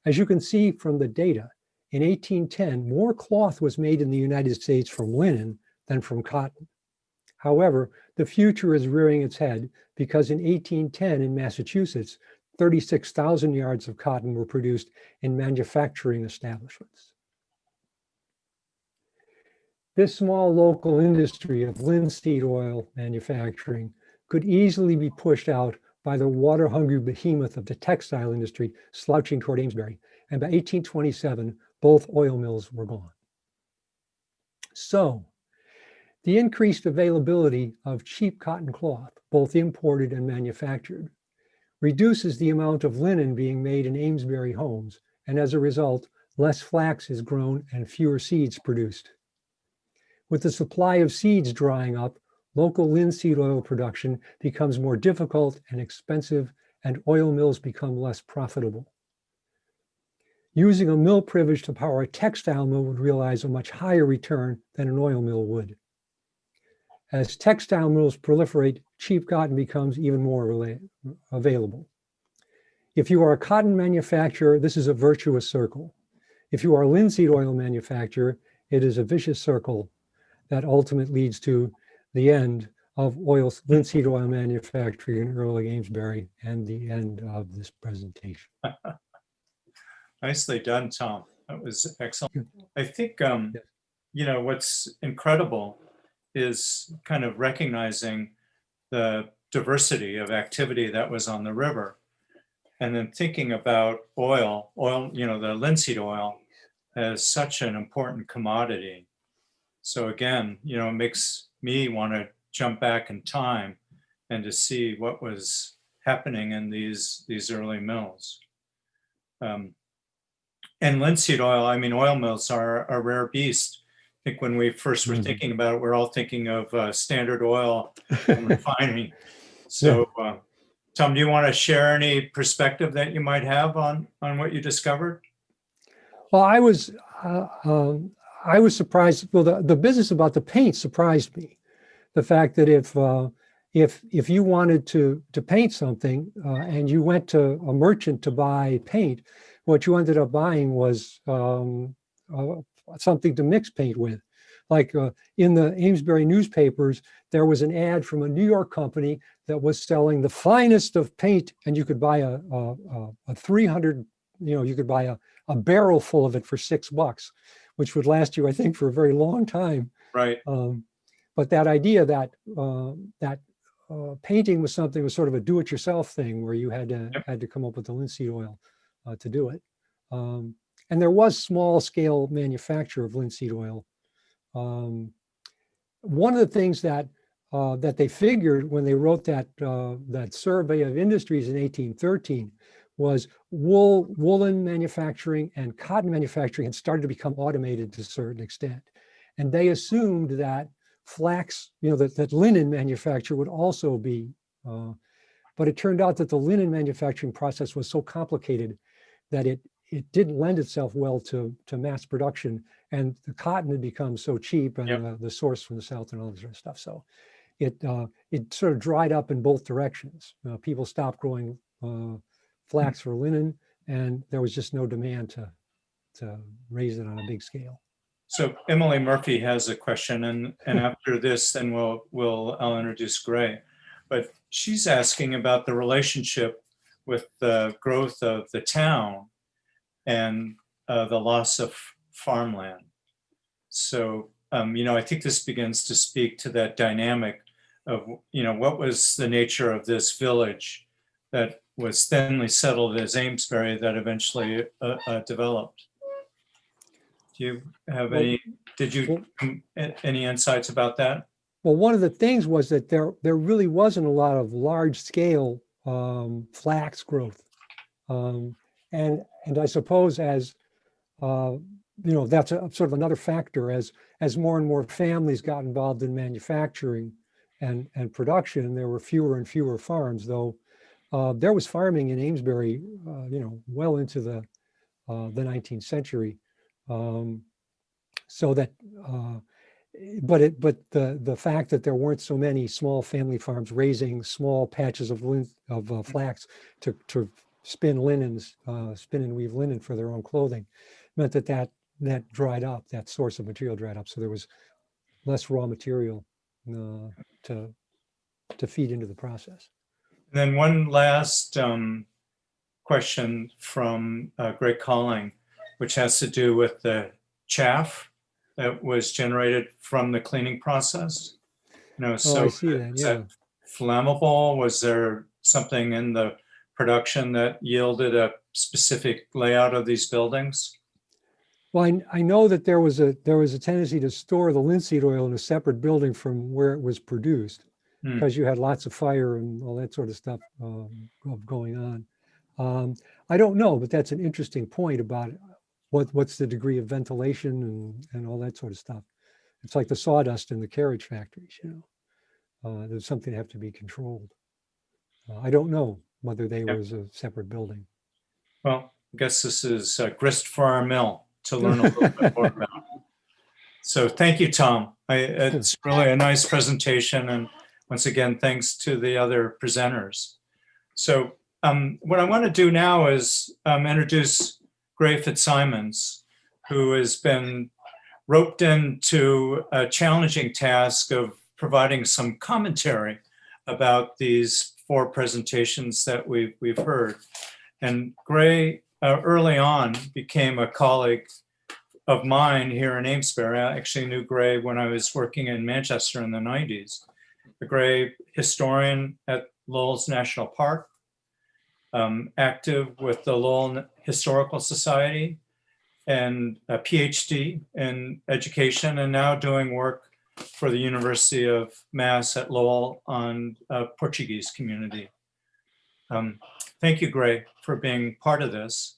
As you can see from the data, in 1810, more cloth was made in the United States from linen than from cotton. However, the future is rearing its head because in 1810 in Massachusetts, 36,000 yards of cotton were produced in manufacturing establishments. This small local industry of linseed oil manufacturing could easily be pushed out by the water-hungry behemoth of the textile industry slouching toward Amesbury, and by 1827, both oil mills were gone. So, the increased availability of cheap cotton cloth, both imported and manufactured, reduces the amount of linen being made in Amesbury homes, and as a result, less flax is grown and fewer seeds produced. With the supply of seeds drying up, local linseed oil production becomes more difficult and expensive, and oil mills become less profitable. Using a mill privilege to power a textile mill would realize a much higher return than an oil mill would. As textile mills proliferate, cheap cotton becomes even more available. If you are a cotton manufacturer, this is a virtuous circle. If you are a linseed oil manufacturer, it is a vicious circle that ultimately leads to the end of linseed oil manufacturing in early Amesbury and the end of this presentation. Nicely done, Tom. That was excellent. I think, you know, what's incredible is kind of recognizing the diversity of activity that was on the river. And then thinking about oil, you know, the linseed oil as such an important commodity. So again, you know, it makes me want to jump back in time and to see what was happening in these early mills. And linseed oil, I mean, oil mills are a rare beast. I think when we first were thinking about it, we're all thinking of Standard Oil and refining. So, Tom, do you want to share any perspective that you might have on what you discovered? Well, I was surprised. Well, the business about the paint surprised me. The fact that if you wanted to paint something and you went to a merchant to buy paint, what you ended up buying was something to mix paint with. Like in the Amesbury newspapers, there was an ad from a New York company that was selling the finest of paint, and you could buy a 300, you could buy a barrel full of it for $6, which would last you, I think, for a very long time. Right. But that idea that painting was something was sort of a do-it-yourself thing where you had to come up with the linseed oil to do it. And there was small-scale manufacture of linseed oil. One of the things that they figured when they wrote that survey of industries in 1813 was woolen manufacturing and cotton manufacturing had started to become automated to a certain extent. And they assumed that flax, that linen manufacture would also be, but it turned out that the linen manufacturing process was so complicated that it didn't lend itself well to mass production, and the cotton had become so cheap, and the source from the South and all this sort of stuff. So it sort of dried up in both directions. People stopped growing flax for linen, and there was just no demand to raise it on a big scale. So Emily Murphy has a question, and after this, then I'll introduce Gray. But she's asking about the relationship with the growth of the town and the loss of farmland. So, I think this begins to speak to that dynamic of, what was the nature of this village that was thinly settled as Amesbury that eventually developed. Do you have any insights about that? Well, one of the things was that there really wasn't a lot of large scale flax growth. And I suppose as, that's sort of another factor as more and more families got involved in manufacturing and production, there were fewer and fewer farms, though there was farming in Amesbury, well into the 19th century. So that, but the fact that there weren't so many small family farms raising small patches of flax to spin and weave linen for their own clothing meant that dried up, that source of material dried up. So there was less raw material to feed into the process. And then one last question from Greg Calling, which has to do with the chaff that was generated from the cleaning process. So I see that, is that flammable? Was there something in the production that yielded a specific layout of these buildings? Well, I know that there was a tendency to store the linseed oil in a separate building from where it was produced, because you had lots of fire and all that sort of stuff going on. I don't know, but that's an interesting point about what's the degree of ventilation and all that sort of stuff. It's like the sawdust in the carriage factories, there's something that have to be controlled. I don't know whether they was a separate building. Well, I guess this is grist for our mill to learn a little bit more about. So thank you, Tom. It's really a nice presentation. And once again, thanks to the other presenters. So what I want to do now is introduce Gray Fitzsimons, who has been roped into a challenging task of providing some commentary about these 4 presentations that we've heard. And Gray early on became a colleague of mine here in Amesbury. I actually knew Gray when I was working in Manchester in the 90s. A Gray historian at Lowell's National Park, active with the Lowell Historical Society, and a PhD in education, and now doing work for the University of Mass at Lowell on Portuguese community. Thank you, Gray, for being part of this.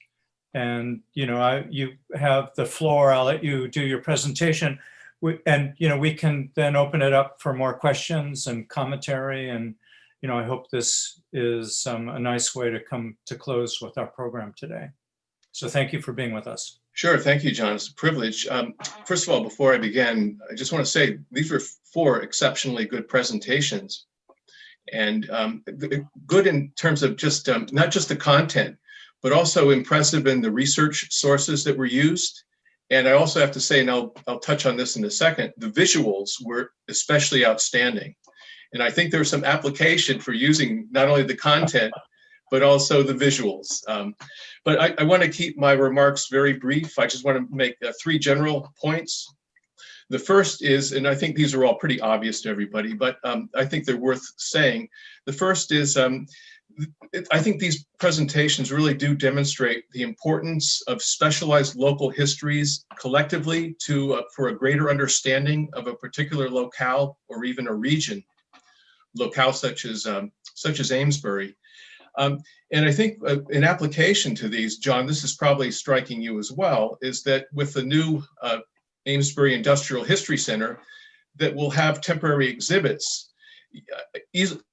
And, you have the floor. I'll let you do your presentation. And, we can then open it up for more questions and commentary. And, I hope this is a nice way to come to close with our program today. So thank you for being with us. Sure. Thank you, John. It's a privilege. First of all, before I begin, I just want to say these were 4 exceptionally good presentations, and good in terms of just not just the content, but also impressive in the research sources that were used. And I also have to say, and I'll touch on this in a second, the visuals were especially outstanding. And I think there's some application for using not only the content, but also the visuals. But I want to keep my remarks very brief. I just want to make 3 general points. The first is, and I think these are all pretty obvious to everybody, but I think they're worth saying. The first is, I think these presentations really do demonstrate the importance of specialized local histories collectively for a greater understanding of a particular locale or even a region, locale such as Amesbury. And I think an application to these, John, this is probably striking you as well, is that with the new Amesbury Industrial History Center, that will have temporary exhibits.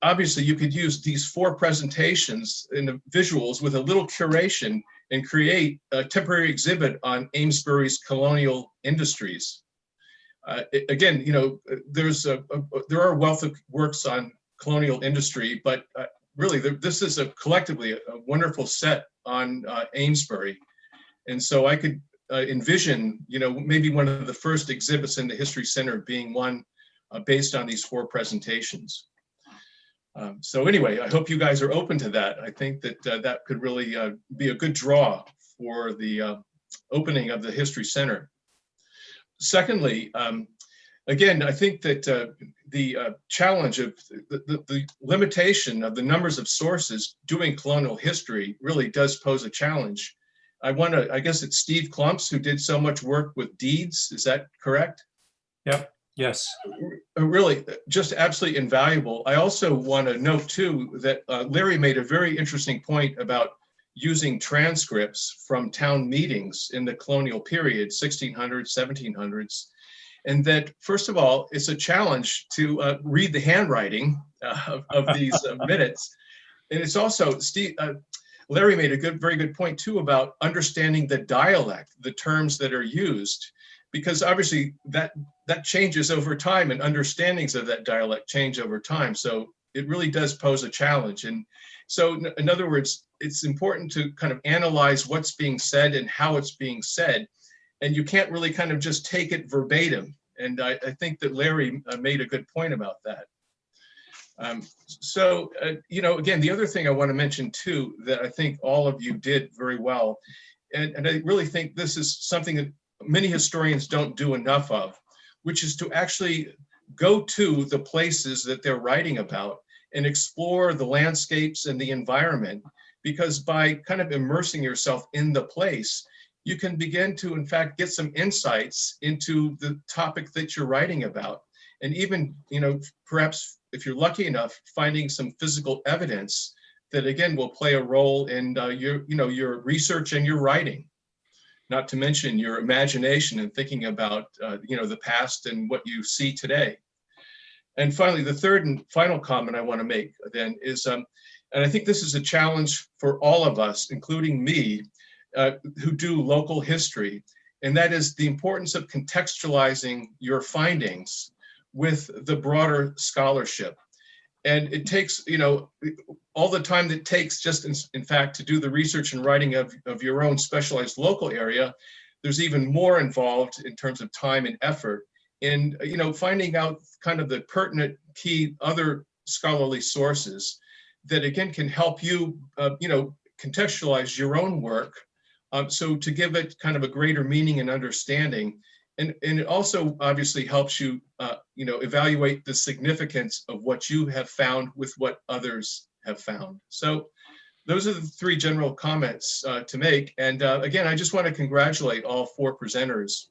Obviously, you could use these 4 presentations in the visuals with a little curation and create a temporary exhibit on Amesbury's colonial industries. Again, you know, there are a wealth of works on colonial industry, but really, this is collectively a wonderful set on Amesbury. And so I could envision, you know, maybe one of the first exhibits in the History Center being one based on these 4 presentations. So anyway, I hope you guys are open to that. I think that that could really be a good draw for the opening of the History Center. Secondly, again, I think that the challenge of the limitation of the numbers of sources doing colonial history really does pose a challenge. I guess it's Steve Klomps who did so much work with deeds. Is that correct? Yep. Yes. Really, just absolutely invaluable. I also want to note too that Larry made a very interesting point about using transcripts from town meetings in the colonial period, 1600s, 1700s. And that, first of all, it's a challenge to read the handwriting of these minutes. And it's also, Larry made a very good point too about understanding the dialect, the terms that are used, because obviously that changes over time and understandings of that dialect change over time. So it really does pose a challenge. And so in other words, it's important to kind of analyze what's being said and how it's being said. And you can't really kind of just take it verbatim. And I think that Larry made a good point about that. You know, again, the other thing I want to mention too, that I think all of you did very well, and I really think this is something that many historians don't do enough of, which is to actually go to the places that they're writing about and explore the landscapes and the environment, because by kind of immersing yourself in the place, you can begin to, in fact, get some insights into the topic that you're writing about. And even, you know, perhaps if you're lucky enough, finding some physical evidence that, again, will play a role in your research and your writing. Not to mention your imagination and thinking about, the past and what you see today. And finally, the third and final comment I want to make then is, and I think this is a challenge for all of us, including me, who do local history, and that is the importance of contextualizing your findings with the broader scholarship. And it takes, all the time that it takes just in fact to do the research and writing of your own specialized local area, there's even more involved in terms of time and effort in, finding out kind of the pertinent key other scholarly sources that again can help you, contextualize your own work. So to give it kind of a greater meaning and understanding. And it also obviously helps you, evaluate the significance of what you have found with what others have found. So those are the three general comments to make. And again, I just want to congratulate all four presenters.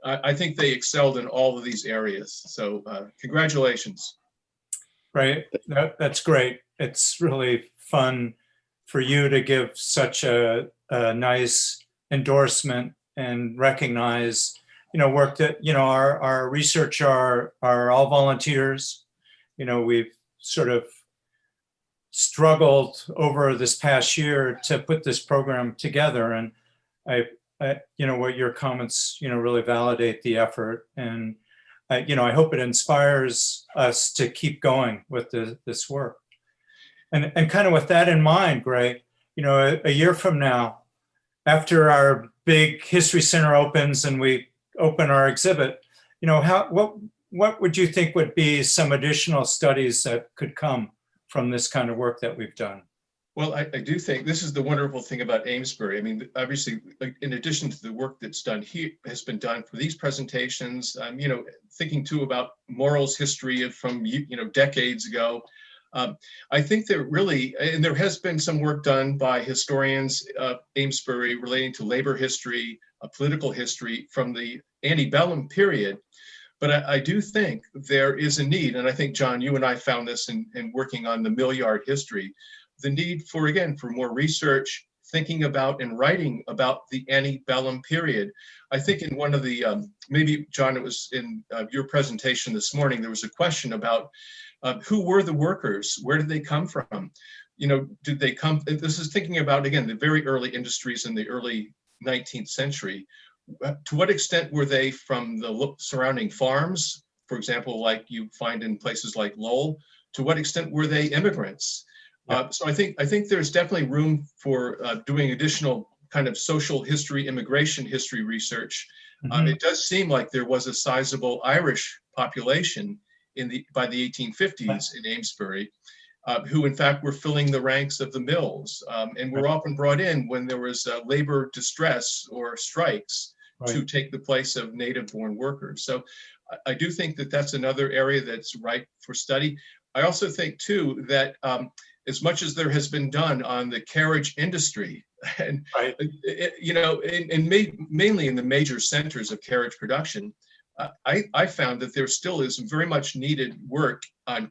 I think they excelled in all of these areas. So congratulations. Right, that's great. It's really fun for you to give such a nice endorsement and recognize work that, our research are all volunteers. We've sort of struggled over this past year to put this program together. And I what your comments, really validate the effort. And I hope it inspires us to keep going with this work. And kind of with that in mind, Greg, a year from now, after our big History Center opens and we open our exhibit, what would you think would be some additional studies that could come from this kind of work that we've done? Well, I do think this is the wonderful thing about Amesbury. I mean, obviously, like, in addition to the work that's done here, has been done for these presentations, thinking too about morals history from, decades ago. I think that really, and there has been some work done by historians of Amesbury relating to labor history, political history from the antebellum period. But I do think there is a need, and I think, John, you and I found this in working on the mill yard history, the need for, again, for more research, thinking about and writing about the antebellum period. I think in one of the, maybe, John, it was in your presentation this morning, there was a question about who were the workers? Where did they come from? Did they come, this is thinking about, again, the very early industries in the early 19th century. To what extent were they from the surrounding farms, for example, like you find in places like Lowell? To what extent were they immigrants? So I think there's definitely room for doing additional kind of social history, immigration history research. It does seem like there was a sizable Irish population by the 1850s in Amesbury, who in fact were filling the ranks of the mills, and were often brought in when there was labor distress or strikes to take the place of native-born workers. So I do think that that's another area that's ripe for study. I also think too that as much as there has been done on the carriage industry, and mainly in the major centers of carriage production, I found that there still is very much needed work on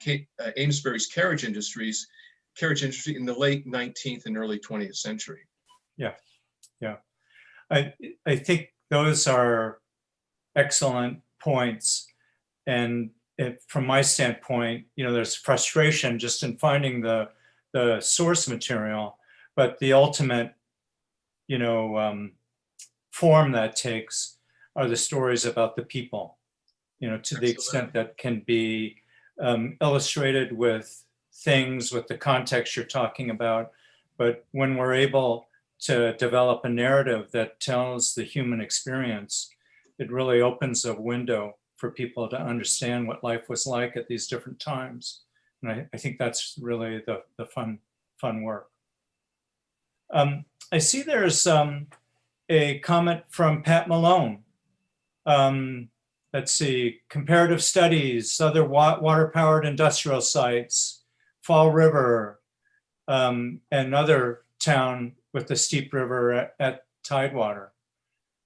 Amesbury's carriage industry in the late 19th and early 20th century. Yeah. I think those are excellent points. And from my standpoint, there's frustration just in finding the source material, but the ultimate, form that takes are the stories about the people, to the extent that can be illustrated with things, with the context you're talking about. But when we're able to develop a narrative that tells the human experience, it really opens a window for people to understand what life was like at these different times. And I think that's really the fun work. I see there's a comment from Pat Malone. Let's see, comparative studies, other water-powered industrial sites, Fall River, another town with the steep river at Tidewater.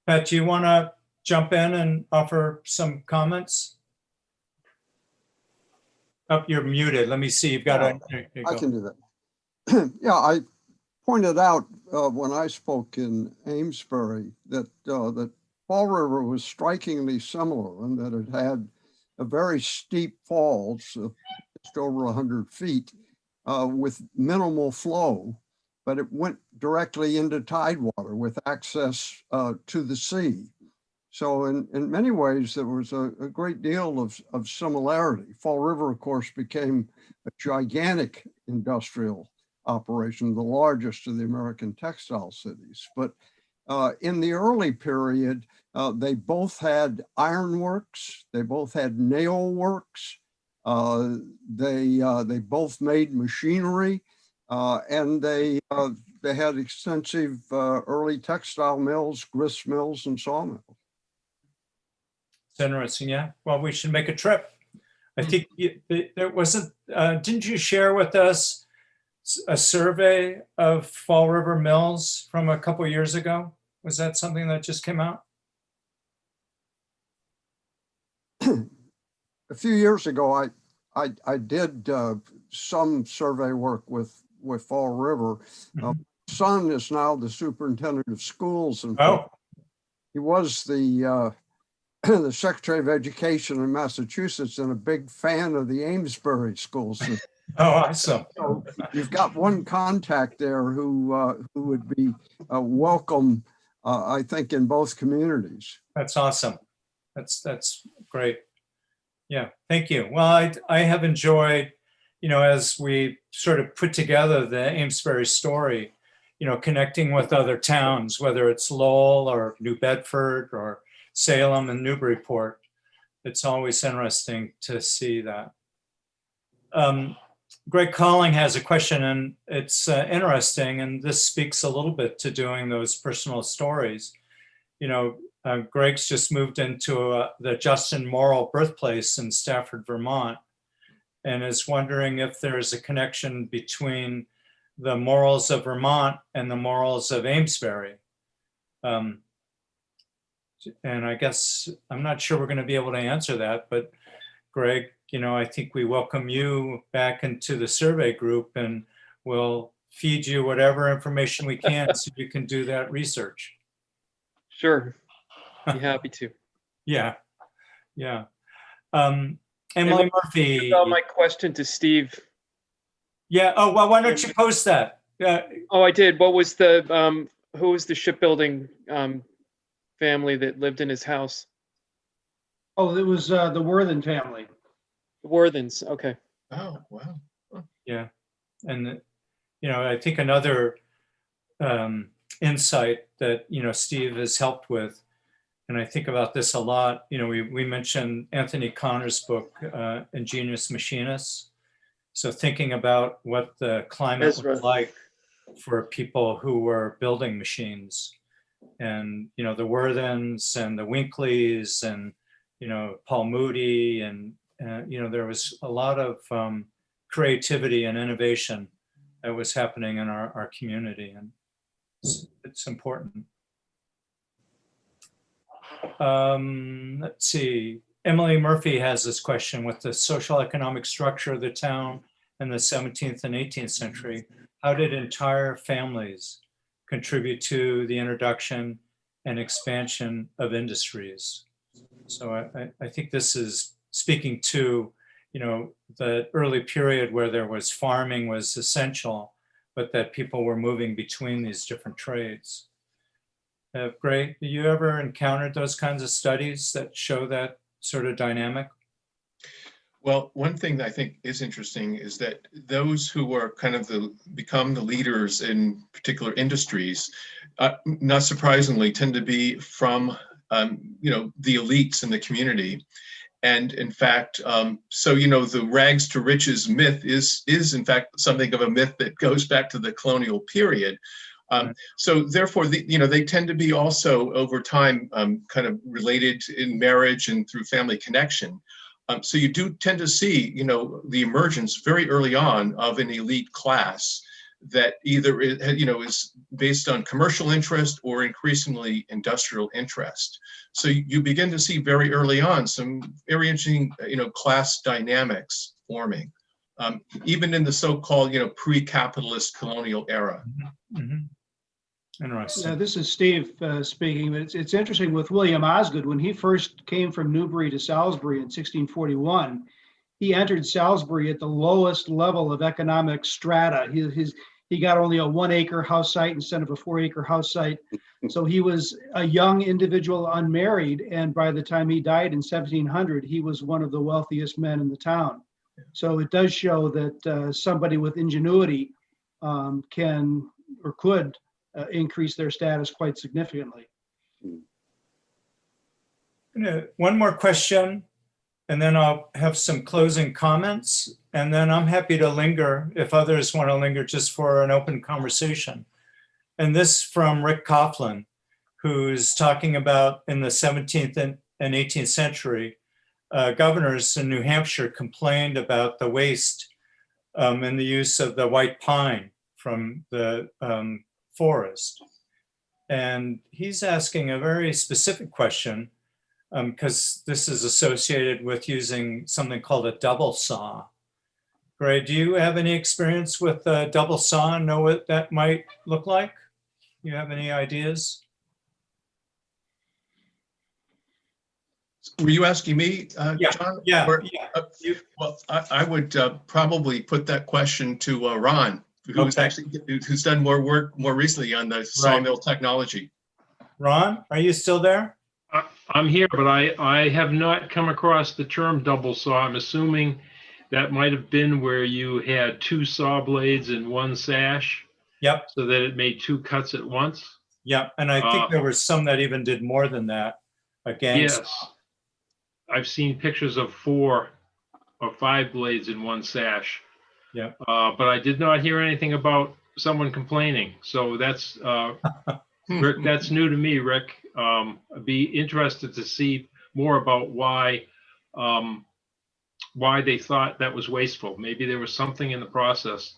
Pat, do you want to jump in and offer some comments? Oh, you're muted. Let me see. You've got I can do that. Yeah, I pointed out when I spoke in Amesbury that that Fall River was strikingly similar in that it had a very steep falls of just over 100 feet with minimal flow, but it went directly into Tidewater with access to the sea. So in many ways, there was a great deal of similarity. Fall River, of course, became a gigantic industrial operation, the largest of the American textile cities. But in the early period, they both had ironworks, they both had nail works, they both made machinery, and they had extensive early textile mills, gristmills, and sawmills. It's interesting, yeah. Well, we should make a trip. I think there wasn't, didn't you share with us a survey of Fall River mills from a couple of years ago? Was that something that just came out? A few years ago, I did some survey work with Fall River. Son is now the superintendent of schools, and he was the the Secretary of Education in Massachusetts and a big fan of the Amesbury school system. Oh, awesome. So you've got one contact there who would be welcome, I think, in both communities. That's awesome. That's great. Yeah, thank you. Well, I have enjoyed, as we sort of put together the Amesbury story, connecting with other towns, whether it's Lowell or New Bedford or Salem and Newburyport. It's always interesting to see that. Greg Calling has a question, and it's interesting, and this speaks a little bit to doing those personal stories. Greg's just moved into the Justin Morrill birthplace in Stafford, Vermont, and is wondering if there's a connection between the Morrills of Vermont and the Morrills of Amesbury. And I guess I'm not sure we're going to be able to answer that, but Greg, I think we welcome you back into the survey group, and we'll feed you whatever information we can so you can do that research. Sure. Be happy to. Yeah. Emily Murphy. My question to Steve. Yeah. Oh, well, why don't you post that? Yeah. Oh, I did. What was who was the shipbuilding family that lived in his house? Oh, it was the Worthen family. The Worthens. Okay. Oh, wow. Yeah. And, I think another insight that, Steve has helped with, and I think about this a lot, we mentioned Anthony Connor's book, Ingenious Machinists. So thinking about what the climate was like for people who were building machines, and, the Worthens and the Winkleys and, Paul Moody, and, there was a lot of creativity and innovation that was happening in our community, and it's important. Let's see. Emily Murphy has this question: with the social economic structure of the town in the 17th and 18th century, how did entire families contribute to the introduction and expansion of industries? So I think this is speaking to, the early period where there was farming was essential, but that people were moving between these different trades. Greg, have you ever encountered those kinds of studies that show that sort of dynamic? Well, one thing that I think is interesting is that those who are kind of become the leaders in particular industries, not surprisingly, tend to be from the elites in the community. And in fact, the rags to riches myth is in fact something of a myth that goes back to the colonial period. So therefore, they tend to be also over time kind of related in marriage and through family connection. So you do tend to see, the emergence very early on of an elite class that either is based on commercial interest or increasingly industrial interest. So you begin to see very early on some very interesting, class dynamics forming, even in the so-called, pre-capitalist colonial era. Mm-hmm. Interesting. This is Steve speaking. It's interesting with William Osgood. When he first came from Newbury to Salisbury in 1641, he entered Salisbury at the lowest level of economic strata. He got only a 1 acre house site instead of a 4 acre house site. So he was a young individual, unmarried, and by the time he died in 1700, he was one of the wealthiest men in the town. So it does show that somebody with ingenuity can or could increase their status quite significantly. One more question, and then I'll have some closing comments, and then I'm happy to linger if others want to linger just for an open conversation. And this from Rick Coughlin, who's talking about in the 17th and 18th century, governors in New Hampshire complained about the waste and the use of the white pine from the forest. And he's asking a very specific question, because this is associated with using something called a double saw. Greg, do you have any experience with a double saw and know what that might look like? You have any ideas? Were you asking me, Yeah, John? yeah, Or, yeah. well, I would probably put that question to Ron, who's done more work more recently on the sawmill technology. Ron, are you still there? I'm here, but I have not come across the term double saw. I'm assuming that might have been where you had 2 saw blades in 1 sash. Yep. So that it made 2 cuts at once. Yep. And I think there were some that even did more than that. Again. Yes. I've seen pictures of 4 or 5 blades in 1 sash. Yeah. But I did not hear anything about someone complaining. So that's Rick, that's new to me, Rick. I'd be interested to see more about why they thought that was wasteful. Maybe there was something in the process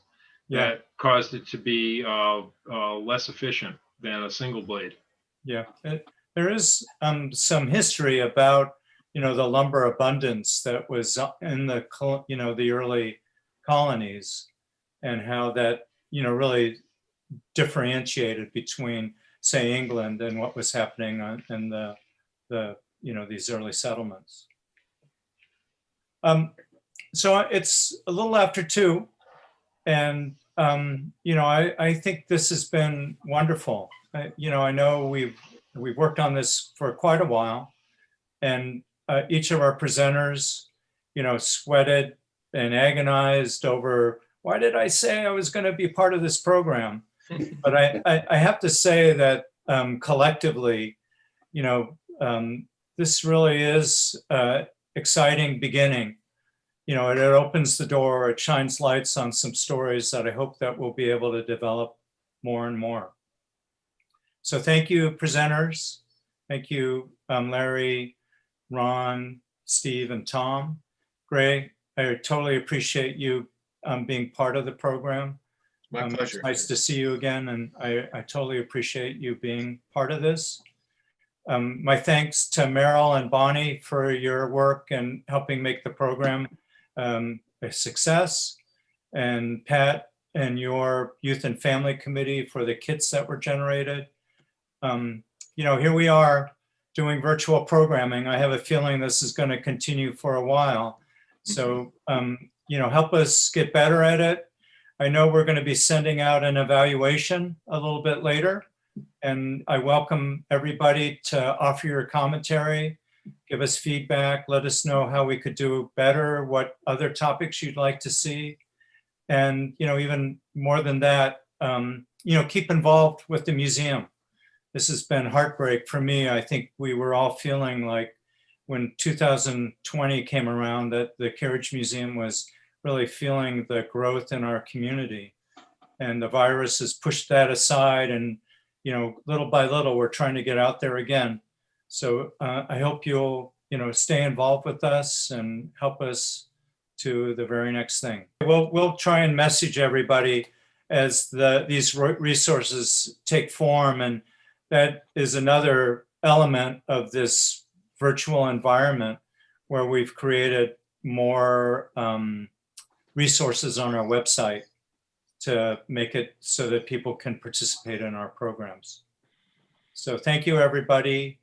Yeah. that caused it to be less efficient than a single blade. Yeah. There is some history about, the lumber abundance that was in the, the early colonies, and how that, really differentiated between, say, England and what was happening in the these early settlements. So it's a little after 2, and I think this has been wonderful. I know we've worked on this for quite a while, and each of our presenters, sweated and agonized over, why did I say I was going to be part of this program? But I have to say that collectively, this really is exciting beginning. It opens the door, it shines lights on some stories that I hope that we'll be able to develop more and more. So thank you, presenters. Thank you, Larry, Ron, Steve, and Tom. Greg, I totally appreciate you being part of the program. My pleasure. It's nice to see you again, and I totally appreciate you being part of this. My thanks to Meryl and Bonnie for your work and helping make the program a success, and Pat and your Youth and Family Committee for the kits that were generated. Here we are doing virtual programming. I have a feeling this is going to continue for a while. So, help us get better at it. I know we're going to be sending out an evaluation a little bit later, and I welcome everybody to offer your commentary, give us feedback, let us know how we could do better, what other topics you'd like to see. And, even more than that, keep involved with the museum. This has been heartbreak for me. I think we were all feeling like when 2020 came around that the Carriage Museum was really feeling the growth in our community. And the virus has pushed that aside, and, little by little, we're trying to get out there again. So I hope you'll, stay involved with us and help us to the very next thing. We'll try and message everybody as these resources take form, and that is another element of this virtual environment where we've created more resources on our website to make it so that people can participate in our programs. So thank you, everybody.